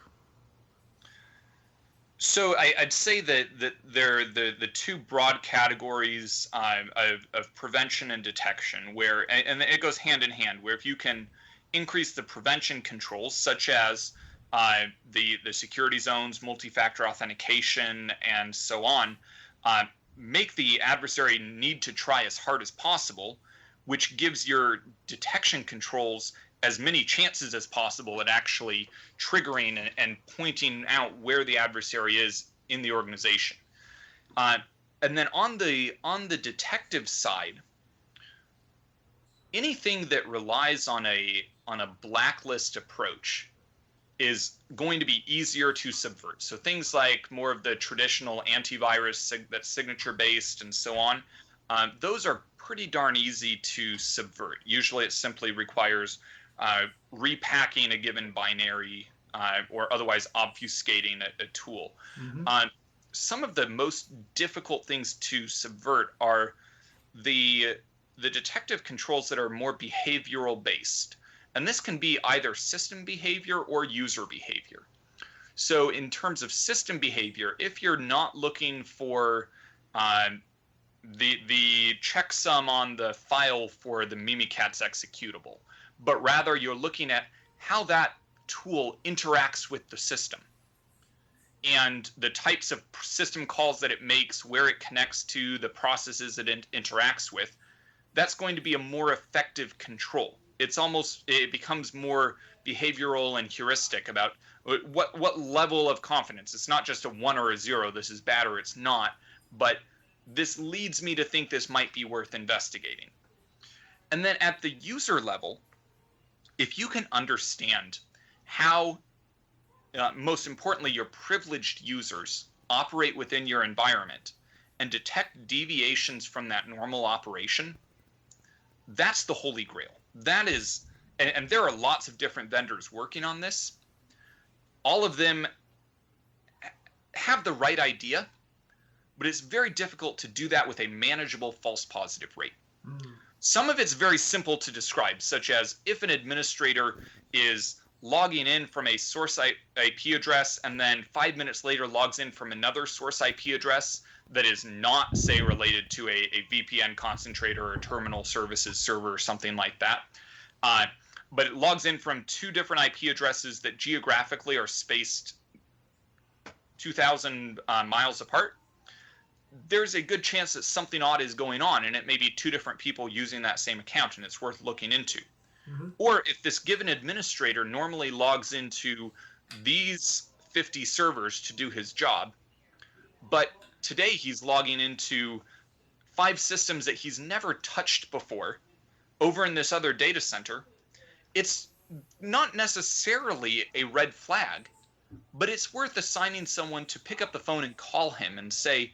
So I'd say that there are the two broad categories of prevention and detection, where, and it goes hand in hand, where if you can increase the prevention controls, such as the security zones, multi-factor authentication, and so on, make the adversary need to try as hard as possible, which gives your detection controls as many chances as possible at actually triggering and pointing out where the adversary is in the organization. And then on the detective side, anything that relies on a blacklist approach is going to be easier to subvert. So things like more of the traditional antivirus that's signature based and so on, those are pretty darn easy to subvert. Usually it simply requires repacking a given binary or otherwise obfuscating a tool. Mm-hmm. Some of the most difficult things to subvert are the detective controls that are more behavioral based. And this can be either system behavior or user behavior. So in terms of system behavior, if you're not looking for the checksum on the file for the Mimikatz executable, but rather you're looking at how that tool interacts with the system and the types of system calls that it makes, where it connects to, the processes it interacts with, that's going to be a more effective control. It becomes more behavioral and heuristic about what level of confidence. It's not just a 1 or a 0, this is bad or it's not, but this leads me to think this might be worth investigating. And then at the user level, if you can understand how, most importantly, your privileged users operate within your environment and detect deviations from that normal operation, that's the holy grail. That is, and there are lots of different vendors working on this. All of them have the right idea, but it's very difficult to do that with a manageable false positive rate. Mm. Some of it's very simple to describe, such as if an administrator is logging in from a source IP address and then 5 minutes later logs in from another source IP address that is not, say, related to a VPN concentrator or a terminal services server or something like that, but it logs in from two different IP addresses that geographically are spaced 2,000 miles apart, there's a good chance that something odd is going on, and it may be two different people using that same account, and it's worth looking into. Mm-hmm. Or if this given administrator normally logs into these 50 servers to do his job, but today he's logging into 5 systems that he's never touched before over in this other data center, it's not necessarily a red flag, but it's worth assigning someone to pick up the phone and call him and say,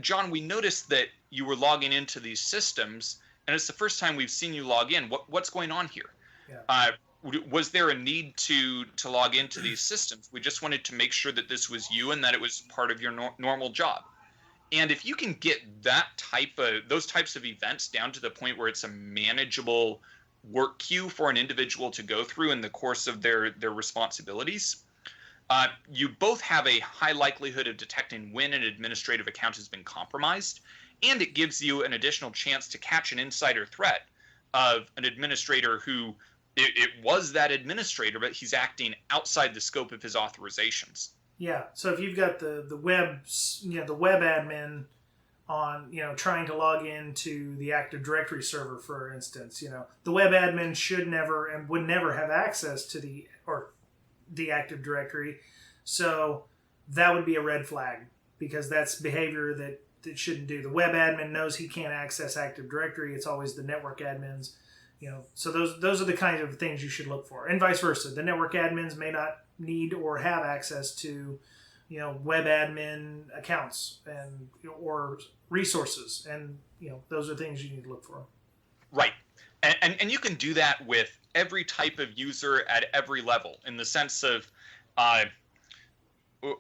John, we noticed that you were logging into these systems, and it's the first time we've seen you log in. What's going on here? Yeah. Was there a need to log into these systems? We just wanted to make sure that this was you and that it was part of your normal job. And if you can get those types of events down to the point where it's a manageable work queue for an individual to go through in the course of their responsibilities, you both have a high likelihood of detecting when an administrative account has been compromised, and it gives you an additional chance to catch an insider threat of an administrator who it was that administrator, but he's acting outside the scope of his authorizations. Yeah. So if you've got the web, the web admin on, trying to log into the Active Directory server, for instance, the web admin should never and would never have access to the Active Directory. So that would be a red flag, because that's behavior that it shouldn't do. The web admin knows he can't access Active Directory. It's always the network admins. So those are the kinds of things you should look for, and vice versa. The network admins may not need or have access to, web admin accounts and or resources, and those are things you need to look for. Right, and you can do that with every type of user at every level. In the sense of,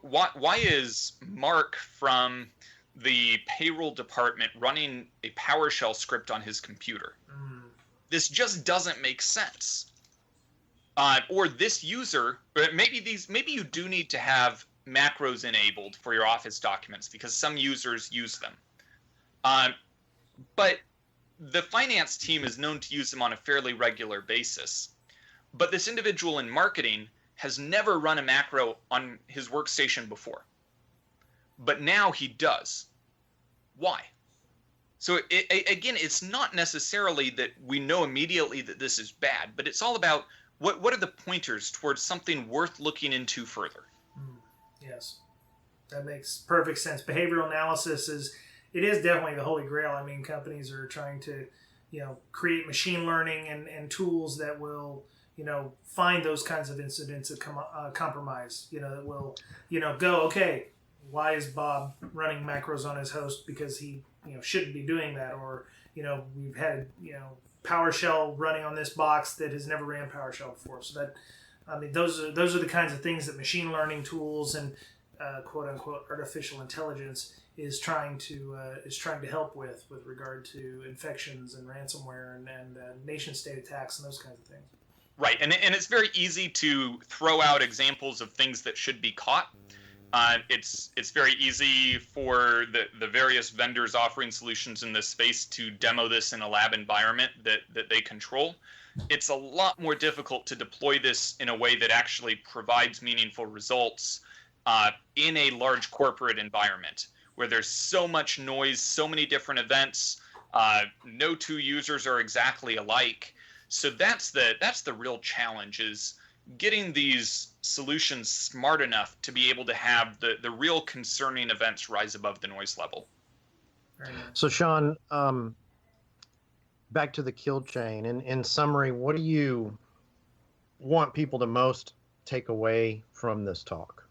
why is Mark from the payroll department running a PowerShell script on his computer? This just doesn't make sense. Or this user, maybe you do need to have macros enabled for your Office documents because some users use them. But the finance team is known to use them on a fairly regular basis. But this individual in marketing has never run a macro on his workstation before. But now he does. Why? So again, it's not necessarily that we know immediately that this is bad, but it's all about what are the pointers towards something worth looking into further. Yes, that makes perfect sense. Behavioral analysis is definitely the holy grail. I mean, companies are trying to, create machine learning and tools that will, find those kinds of incidents of compromise. That will, go, okay, why is Bob running macros on his host because he shouldn't be doing that, or we've had PowerShell running on this box that has never ran PowerShell before. So that, those are the kinds of things that machine learning tools and quote unquote artificial intelligence is trying to help with regard to infections and ransomware and nation state attacks and those kinds of things. Right, and it's very easy to throw out examples of things that should be caught. It's very easy for the various vendors offering solutions in this space to demo this in a lab environment that they control. It's a lot more difficult to deploy this in a way that actually provides meaningful results in a large corporate environment where there's so much noise, so many different events, no two users are exactly alike. So that's the real challenge, is getting these solutions smart enough to be able to have the real concerning events rise above the noise level. So Sean, back to the kill chain. In summary, what do you want people to most take away from this talk?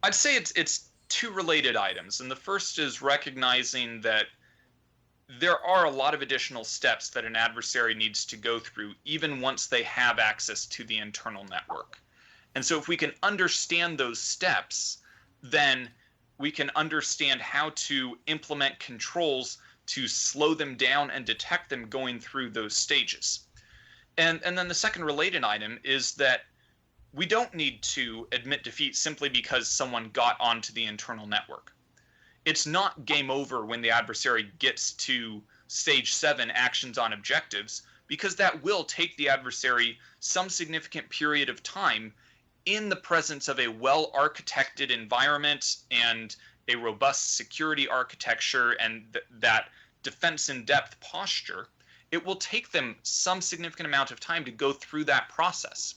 I'd say it's two related items. And the first is recognizing that there are a lot of additional steps that an adversary needs to go through even once they have access to the internal network. And so if we can understand those steps, then we can understand how to implement controls to slow them down and detect them going through those stages. And then the second related item is that we don't need to admit defeat simply because someone got onto the internal network. It's not game over when the adversary gets to stage 7, actions on objectives, because that will take the adversary some significant period of time in the presence of a well-architected environment and a robust security architecture and that defense in depth posture. It will take them some significant amount of time to go through that process.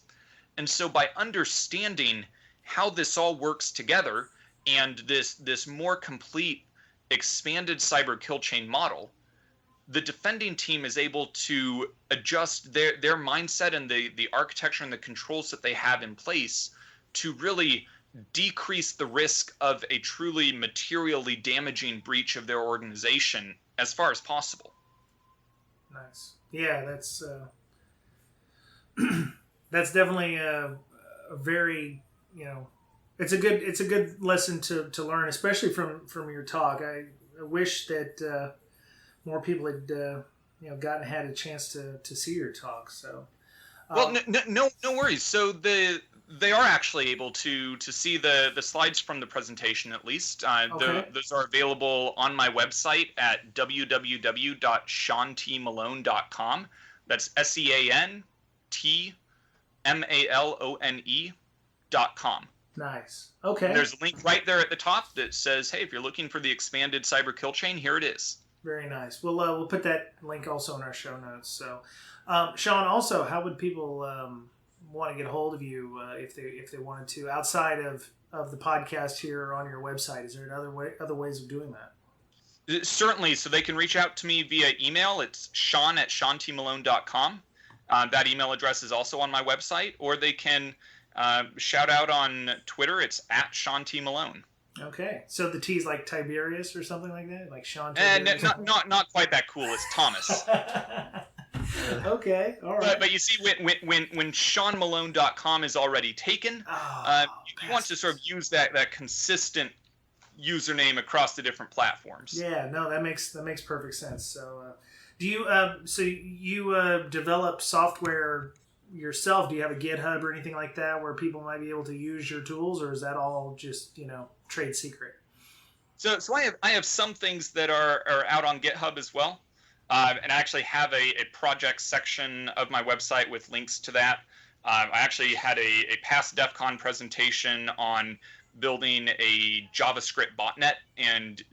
And so by understanding how this all works together and this more complete expanded cyber kill chain model, the defending team is able to adjust their mindset and the architecture and the controls that they have in place to really decrease the risk of a truly materially damaging breach of their organization as far as possible. Nice. Yeah, that's that's definitely a very, it's a good lesson to learn, especially from your talk. I wish that more people had had a chance to see your talk. So, well, no worries. So they are actually able to see the slides from the presentation at least. Okay. Those are available on my website at www.seantmalone.com. That's SeanTmalone.com. Nice. Okay. There's a link right there at the top that says, hey, if you're looking for the expanded cyber kill chain, here it is. Very nice. We'll put that link also in our show notes. So, Sean, also, how would people want to get a hold of you if they wanted to outside of the podcast here or on your website? Is there other ways of doing that? Certainly. So they can reach out to me via email. It's sean@seantmalone.com. That email address is also on my website, or they can shout out on Twitter. It's @SeanTMalone. Okay, so the T is like Tiberius or something like that, like Sean Tiberius. Not quite that cool. It's Thomas. Okay, all right. But you see, when SeanMalone.com is already taken, you want to sort of use that consistent username across the different platforms. Yeah, no, that makes perfect sense. So, do you develop software yourself? Do you have a GitHub or anything like that where people might be able to use your tools, or is that all just trade secret? So I have some things that are out on GitHub as well, and I actually have a project section of my website with links to that. I actually had a past DEF CON presentation on building a JavaScript botnet and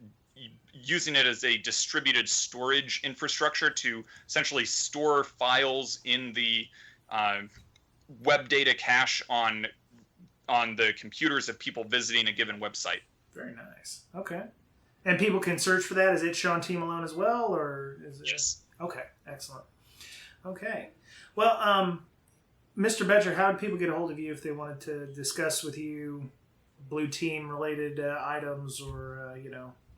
using it as a distributed storage infrastructure to essentially store files in the web data cache on the computers of people visiting a given website. Very nice. Okay. And people can search for that. Is it Sean T. Malone as well, or is it? Yes. Okay. Excellent. Okay. Well, Mr. Betcher, how would people get a hold of you if they wanted to discuss with you blue team related items or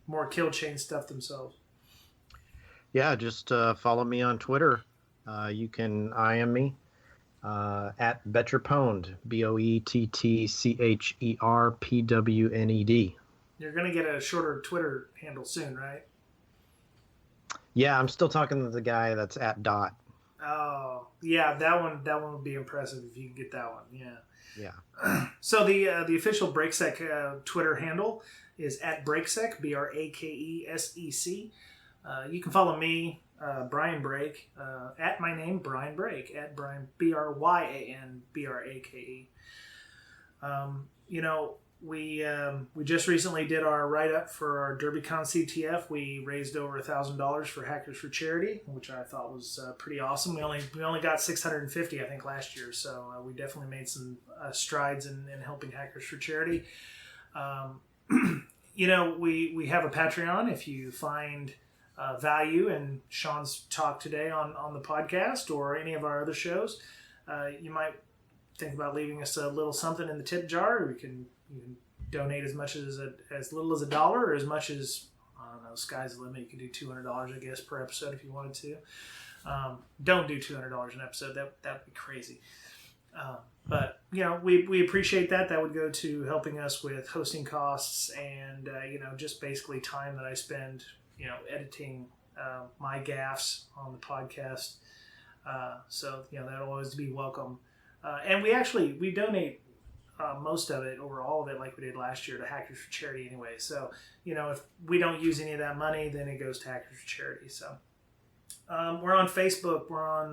more kill chain stuff themselves? Yeah, just follow me on Twitter. You can IM me at Betcherpwned, BOETTCHERPWNED. You're going to get a shorter Twitter handle soon, right? Yeah, I'm still talking to the guy that's at Dot. Oh, yeah, that one would be impressive if you could get that one. Yeah. Yeah. So the official Breaksec Twitter handle is at Breaksec, BRAKESEC. You can follow me, Brian Brake, at my name, Brian Brake, at Brian, BRYANBRAKE. We just recently did our write-up for our DerbyCon CTF. We raised over $1,000 for Hackers for Charity, which I thought was pretty awesome. We only got 650, I think, last year, so we definitely made some strides in helping Hackers for Charity. We have a Patreon. If you find value in Sean's talk today on the podcast or any of our other shows, you might think about leaving us a little something in the tip jar. Or you can donate as much as little as $1 or as much as, I don't know, sky's the limit. You can do $200, I guess, per episode if you wanted to. Don't do $200 an episode. That would be crazy. But we appreciate that. That would go to helping us with hosting costs and just basically time that I spend editing my gaffes on the podcast. So that'll always be welcome. And we donate most of it or all of it, like we did last year, to Hackers for Charity anyway. So if we don't use any of that money, then it goes to Hackers for Charity. So we're on Facebook. We're on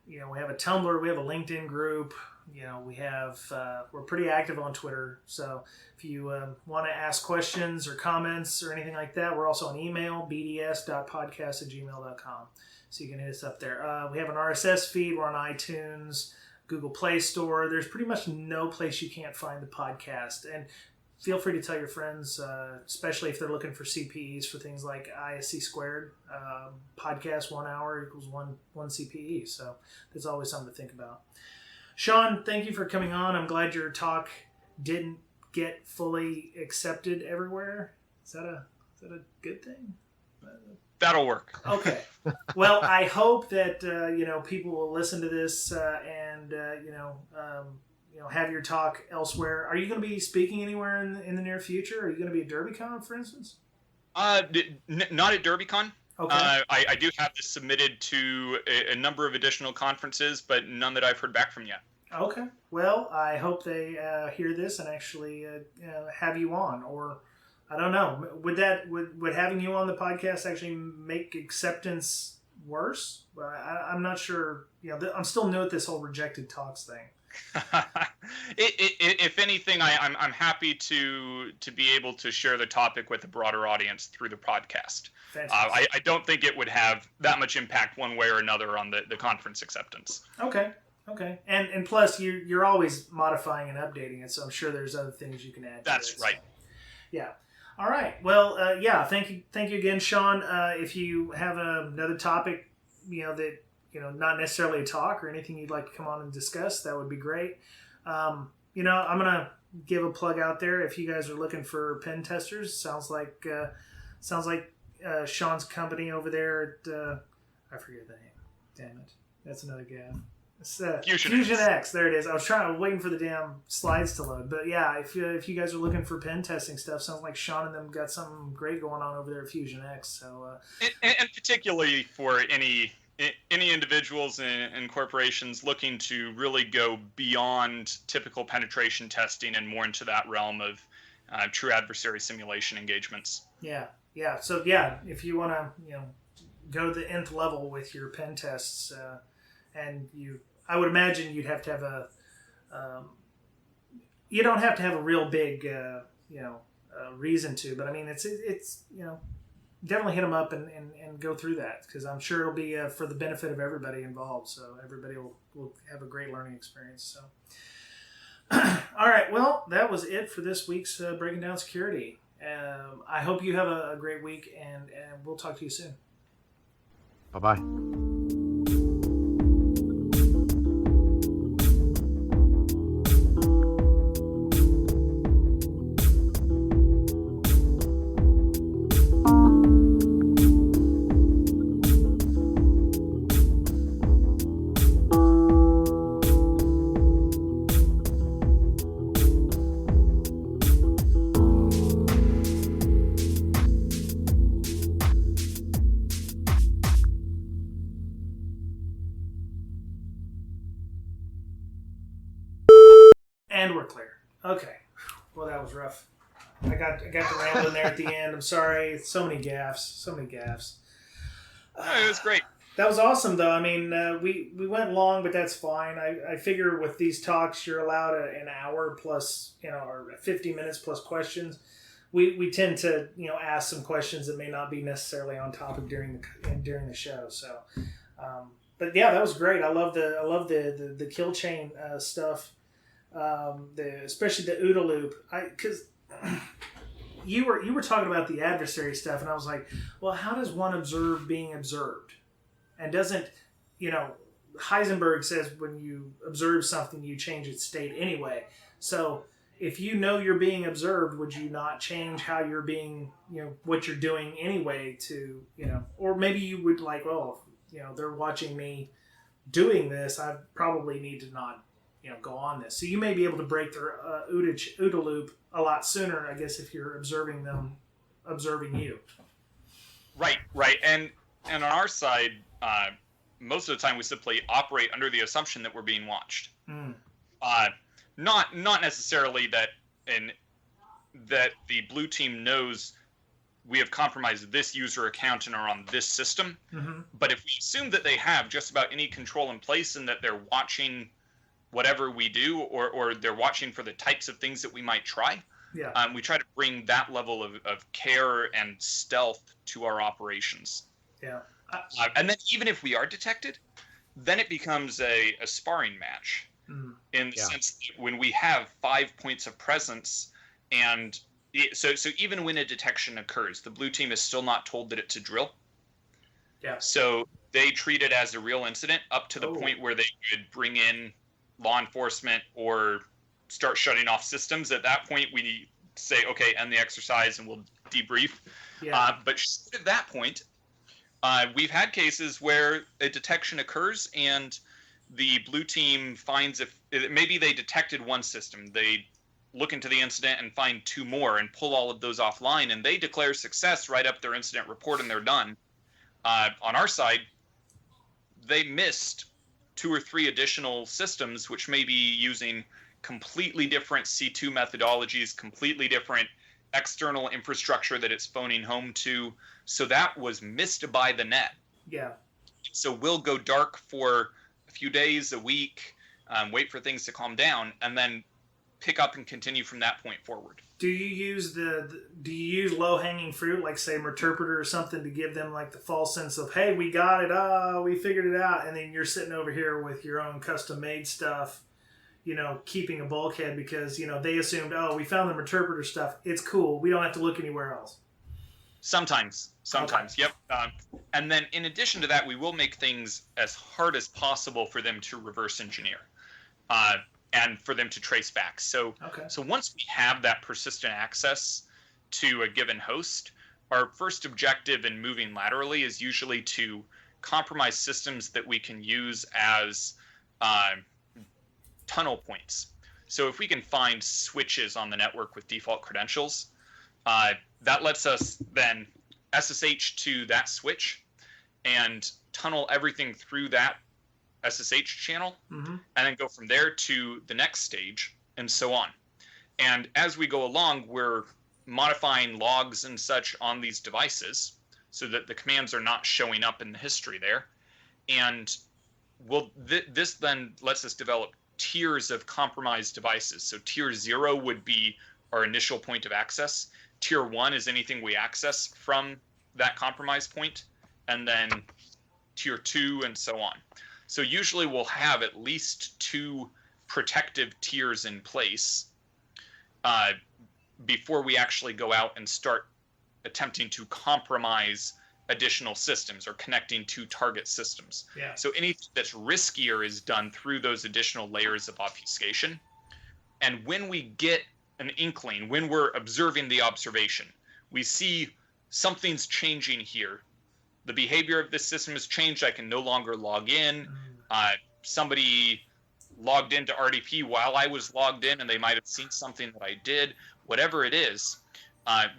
we have a Tumblr. We have a LinkedIn group. We're pretty active on Twitter. So if you want to ask questions or comments or anything like that, we're also on email, bds.podcast@gmail.com. So you can hit us up there. We have an RSS feed. We're on iTunes, Google Play Store. There's pretty much no place you can't find the podcast. And feel free to tell your friends, especially if they're looking for CPEs for things like ISC squared. Podcast 1 hour equals one CPE. So there's always something to think about. Sean, thank you for coming on. I'm glad your talk didn't get fully accepted everywhere. Is that a good thing? That'll work. Okay. Well, I hope that people will listen to this and have your talk elsewhere. Are you going to be speaking anywhere in the near future? Are you going to be at DerbyCon, for instance? Not at DerbyCon. Okay. I do have this submitted to a number of additional conferences, but none that I've heard back from yet. Okay. Well, I hope they hear this and actually have you on, or I don't know. Would having you on the podcast actually make acceptance worse? I'm not sure. I'm still new at this whole rejected talks thing. If anything, I'm happy to be able to share the topic with a broader audience through the podcast. Fantastic. I don't think it would have that much impact one way or another on the conference acceptance. Okay. Okay. And plus, you're always modifying and updating it, so I'm sure there's other things you can add to That's it. right. So, yeah. All right. Well, yeah. Thank you again, Sean. If you have another topic, that not necessarily a talk or anything you'd like to come on and discuss, that would be great. I'm gonna give a plug out there. If you guys are looking for pen testers, sounds like Sean's company over there at I forget the name. Damn it, that's another guy. It's, FusionX. There it is. I was waiting for the damn slides to load. But yeah, if you guys are looking for pen testing stuff, sounds like Sean and them got something great going on over there at FusionX. So and particularly for any individuals and corporations looking to really go beyond typical penetration testing and more into that realm of true adversary simulation engagements. Yeah. So yeah, if you want to go to the nth level with your pen tests, I would imagine you'd have to have you don't have to have a real big reason to, but I mean it's definitely hit them up and go through that, because I'm sure it'll be for the benefit of everybody involved. So everybody will have a great learning experience. So, all right. Well, that was it for this week's Breaking Down Security. I hope you have a great week, and we'll talk to you soon. Bye-bye. And we're clear. Okay. Well, that was rough. I got the rambling there at the end. I'm sorry. So many gaffes. It was great. That was awesome, though. I mean, we went long, but that's fine. I figure with these talks, you're allowed an hour plus, or 50 minutes plus questions. We tend to, ask some questions that may not be necessarily on topic during the show. So, but yeah, that was great. I love the kill chain stuff. Especially the OODA loop, because you were talking about the adversary stuff, and I was like, well, how does one observe being observed? And doesn't Heisenberg says when you observe something, you change its state anyway. So if you're being observed, would you not change how you're being, what you're doing anyway to, or maybe you would like, well, they're watching me doing this, I probably need to not go on this. So you may be able to break their OODA loop a lot sooner, I guess, if you're observing them, observing you. Right. And on our side, most of the time we simply operate under the assumption that we're being watched. Not necessarily that the blue team knows we have compromised this user account and are on this system. Mm-hmm. But if we assume that they have just about any control in place and that they're watching whatever we do, or they're watching for the types of things that we might try. Yeah. We try to bring that level of care and stealth to our operations. Yeah. And then even if we are detected, then it becomes a sparring match in the sense that when we have 5 points of presence, and so even when a detection occurs, the blue team is still not told that it's a drill. Yeah. So they treat it as a real incident up to the point where they could bring in law enforcement or start shutting off systems. At that point, we say, okay, end the exercise and we'll debrief. Yeah. But at that point, we've had cases where a detection occurs and the blue team finds if maybe they detected one system, they look into the incident and find 2 more and pull all of those offline, and they declare success, write up their incident report, and they're done. On our side, they missed 2 or 3 additional systems, which may be using completely different C2 methodologies, completely different external infrastructure that it's phoning home to. So that was missed by the net. Yeah. So we'll go dark for a few days, a week, wait for things to calm down, and then pick up and continue from that point forward. Do you use low hanging fruit, like say Meterpreter or something, to give them like the false sense of, hey, we got it, we figured it out, and then you're sitting over here with your own custom made stuff, keeping a bulkhead because they assumed, oh, we found the Meterpreter stuff, it's cool, we don't have to look anywhere else. Sometimes, okay. Yep. And then in addition to that, we will make things as hard as possible for them to reverse engineer. And for them to trace back. So once we have that persistent access to a given host, our first objective in moving laterally is usually to compromise systems that we can use as tunnel points. So if we can find switches on the network with default credentials, that lets us then SSH to that switch and tunnel everything through that SSH channel, and then go from there to the next stage, and so on. And as we go along, we're modifying logs and such on these devices so that the commands are not showing up in the history there. And this then lets us develop tiers of compromised devices. So tier 0 would be our initial point of access. Tier 1 is anything we access from that compromise point, and then tier 2 and so on. So usually we'll have at least 2 protective tiers in place before we actually go out and start attempting to compromise additional systems or connecting to target systems. Yeah. So anything that's riskier is done through those additional layers of obfuscation. And when we get an inkling, when we're observing the observation, we see something's changing here. The behavior of this system has changed. I can no longer log in. Somebody logged into RDP while I was logged in, and they might have seen something that I did. Whatever it is,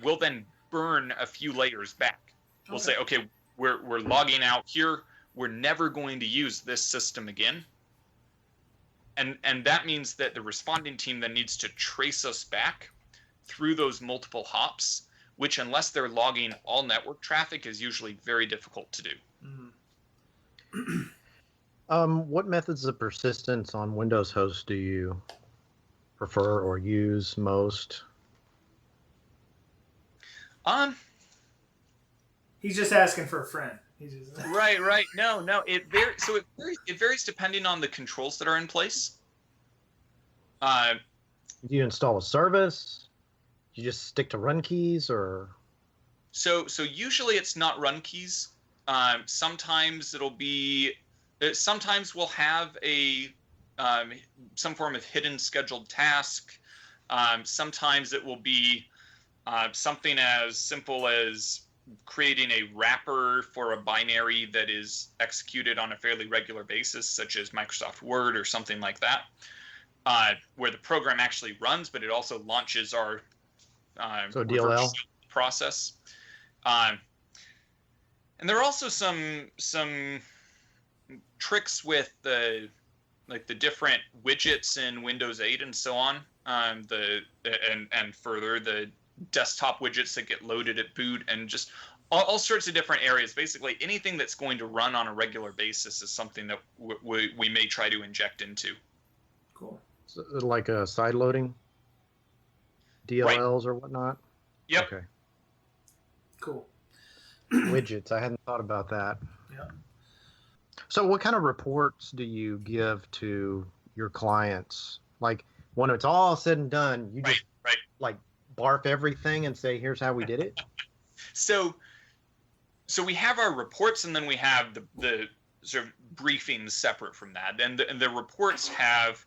we'll then burn a few layers back. We'll say, okay, we're logging out here. We're never going to use this system again. And that means that the responding team then needs to trace us back through those multiple hops, which, unless they're logging all network traffic, is usually very difficult to do. What methods of persistence on Windows hosts do you prefer or use most? He's just asking for a friend. Right. No. It varies depending on the controls that are in place. Do you install a service? Do you just stick to run keys, or? So usually it's not run keys. Sometimes it'll be. Sometimes we'll have some form of hidden scheduled task. Sometimes it will be something as simple as creating a wrapper for a binary that is executed on a fairly regular basis, such as Microsoft Word or something like that, where the program actually runs, but it also launches our so DLL process. And there are also some tricks with the different widgets in Windows 8 and so on. And further the desktop widgets that get loaded at boot, and just all sorts of different areas. Basically, anything that's going to run on a regular basis is something that we may try to inject into. Cool. So, like a side loading, DLLs or whatnot. Yep. Okay. Cool. Widgets. I hadn't thought about that. Yeah. So, what kind of reports do you give to your clients? Like, when it's all said and done, you just like barf everything and say, "Here's how we did it." So we have our reports, and then we have the sort of briefings separate from that. And the reports have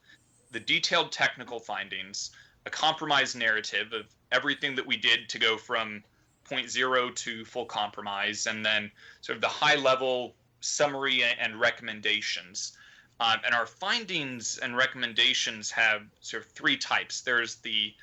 the detailed technical findings, a compromise narrative of everything that we did to go from point 0 to full compromise, and then sort of the high-level summary and recommendations. And our findings and recommendations have sort of 3 types. There's the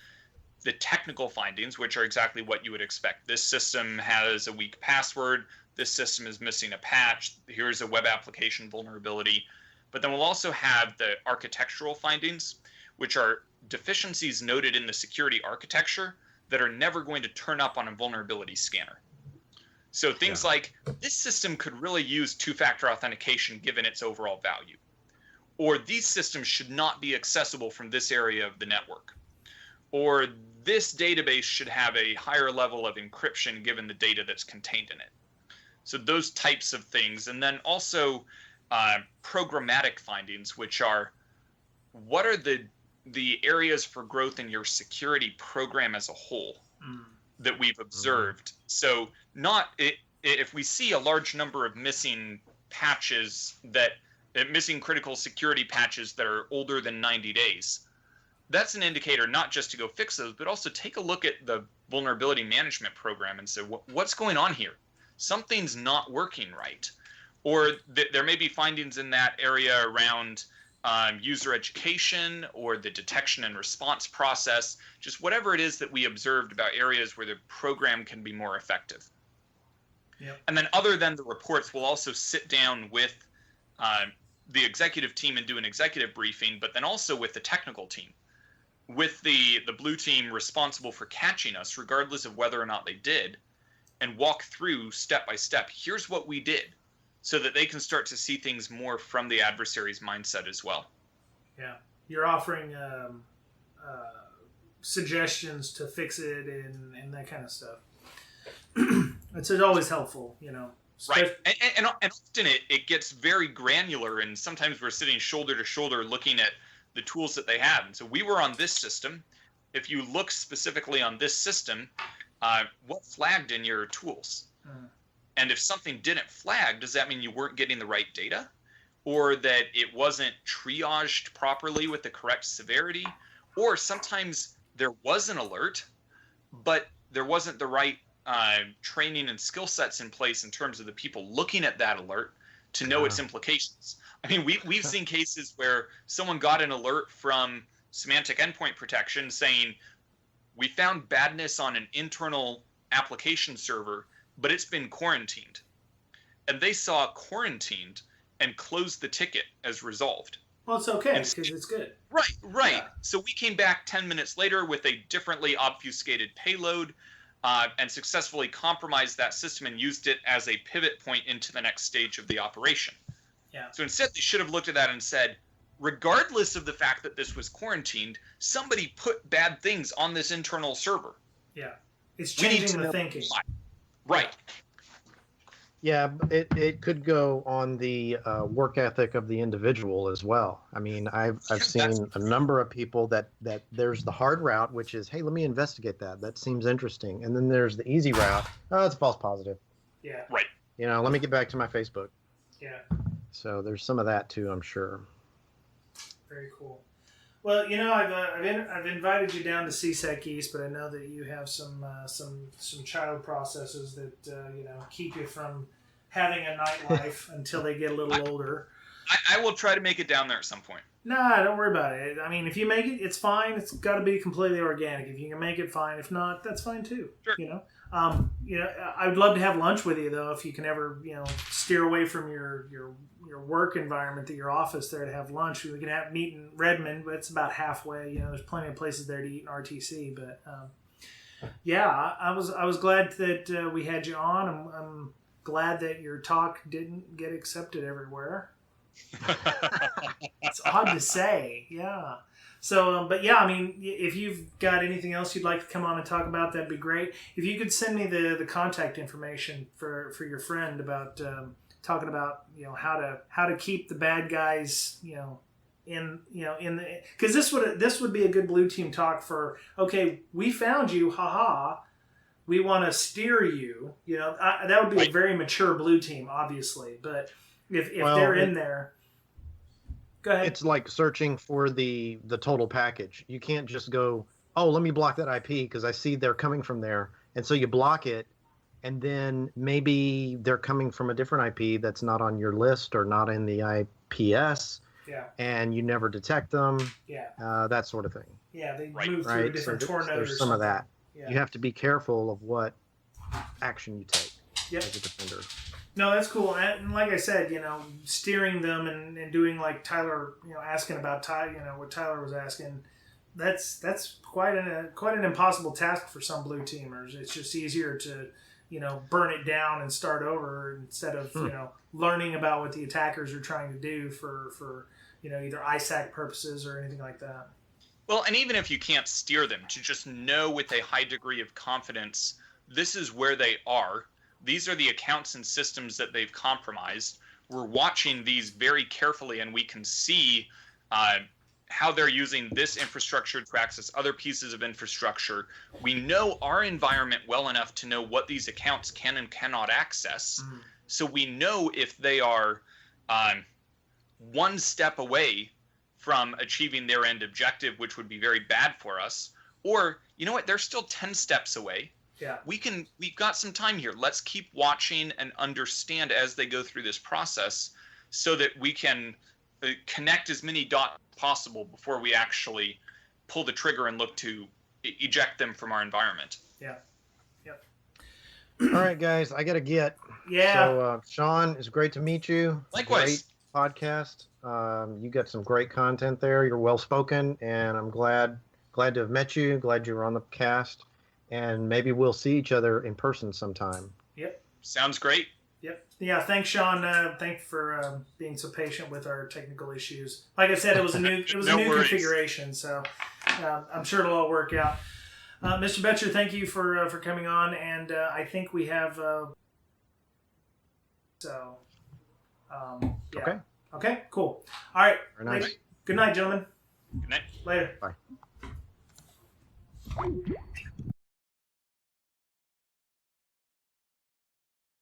technical findings, which are exactly what you would expect. This system has a weak password. This system is missing a patch. Here's a web application vulnerability. But then we'll also have the architectural findings, which are deficiencies noted in the security architecture that are never going to turn up on a vulnerability scanner. So things like, this system could really use 2-factor authentication given its overall value. Or these systems should not be accessible from this area of the network. or this database should have a higher level of encryption given the data that's contained in it. So those types of things. And then also programmatic findings, which are what are the areas for growth in your security program as a whole that we've observed. So if we see a large number of missing patches missing critical security patches that are older than 90 days, that's an indicator not just to go fix those, but also take a look at the vulnerability management program and say, what's going on here? Something's not working right. Or there may be findings in that area around user education or the detection and response process, just whatever it is that we observed about areas where the program can be more effective. Yep. And then other than the reports, we'll also sit down with the executive team and do an executive briefing, but then also with the technical team, with the blue team responsible for catching us, regardless of whether or not they did, and walk through step by step. Here's what we did, so that they can start to see things more from the adversary's mindset as well. Yeah, you're offering suggestions to fix it and that kind of stuff. It's always helpful, Right, and often it gets very granular, and sometimes we're sitting shoulder to shoulder looking at the tools that they have. And so we were on this system. If you look specifically on this system, what flagged in your tools? And if something didn't flag, does that mean you weren't getting the right data? Or that it wasn't triaged properly with the correct severity? Or sometimes there was an alert, but there wasn't the right training and skill sets in place in terms of the people looking at that alert to know its implications. I mean, we've seen cases where someone got an alert from semantic endpoint protection saying, we found badness on an internal application server, but it's been quarantined. And they saw quarantined and closed the ticket as resolved. Well, it's okay because it's good. Right. Yeah. So we came back 10 minutes later with a differently obfuscated payload and successfully compromised that system and used it as a pivot point into the next stage of the operation. Yeah. So instead, they should have looked at that and said, regardless of the fact that this was quarantined, somebody put bad things on this internal server. Yeah. It's changing the thinking. Right. Yeah, it could go on the work ethic of the individual as well. I mean, I've seen a number of people that there's the hard route, which is, hey, let me investigate that. That seems interesting. And then there's the easy route. Oh, it's a false positive. Yeah. Right. Let me get back to my Facebook. Yeah. So there's some of that too, I'm sure. Very cool. Well, I've invited you down to CSEC East, but I know that you have some child processes that keep you from having a nightlife until they get a little older. I will try to make it down there at some point. Nah, don't worry about it. I mean, if you make it, it's fine. It's got to be completely organic. If you can make it, fine. If not, that's fine too. Sure. I would love to have lunch with you though. If you can ever, steer away from your work environment, your office there to have lunch. We can meet in Redmond, but it's about halfway. There's plenty of places there to eat in RTC. But I was glad that we had you on. I'm glad that your talk didn't get accepted everywhere. It's odd to say, yeah. So, if you've got anything else you'd like to come on and talk about, that'd be great. If you could send me the contact information for your friend about talking about how to keep the bad guys in the, because this would be a good blue team talk for, okay, we found you, haha. We want to steer you. That would be a very mature blue team, obviously, but. If they're in there, go ahead. It's like searching for the total package. You can't just go, oh, let me block that IP because I see they're coming from there. And so you block it, and then maybe they're coming from a different IP that's not on your list or not in the IPS. Yeah. And you never detect them. Yeah. That sort of thing. Yeah, they move through a different tornado. There's some of that. Yeah. You have to be careful of what action you take as a defender. No, that's cool. And like I said, steering them and doing like Tyler, asking about what Tyler was asking. That's quite an impossible task for some blue teamers. It's just easier to, burn it down and start over instead of learning about what the attackers are trying to do for either ISAC purposes or anything like that. Well, and even if you can't steer them, to just know with a high degree of confidence, this is where they are. These are the accounts and systems that they've compromised. We're watching these very carefully, and we can see how they're using this infrastructure to access other pieces of infrastructure. We know our environment well enough to know what these accounts can and cannot access. Mm-hmm. So we know if they are one step away from achieving their end objective, which would be very bad for us, or you know what, they're still 10 steps away. Yeah. We've got some time here. Let's keep watching and understand as they go through this process so that we can connect as many dots as possible before we actually pull the trigger and look to eject them from our environment. Yeah. Yep. All right, guys, I got to get. Yeah. So, Sean, it's great to meet you. Likewise. Great podcast. You got some great content there. You're well spoken, and I'm glad to have met you. Glad you were on the cast, and maybe we'll see each other in person sometime. Yep. Sounds great. Yep. Yeah. Thanks, Sean. Thanks for being so patient with our technical issues. Like I said, it was a new configuration, so I'm sure it'll all work out. Mr. Betcher, thank you for coming on, and I think we have. Yeah. Okay. Okay. Cool. All right. Very nice. Good night, gentlemen. Good night. Later. Bye.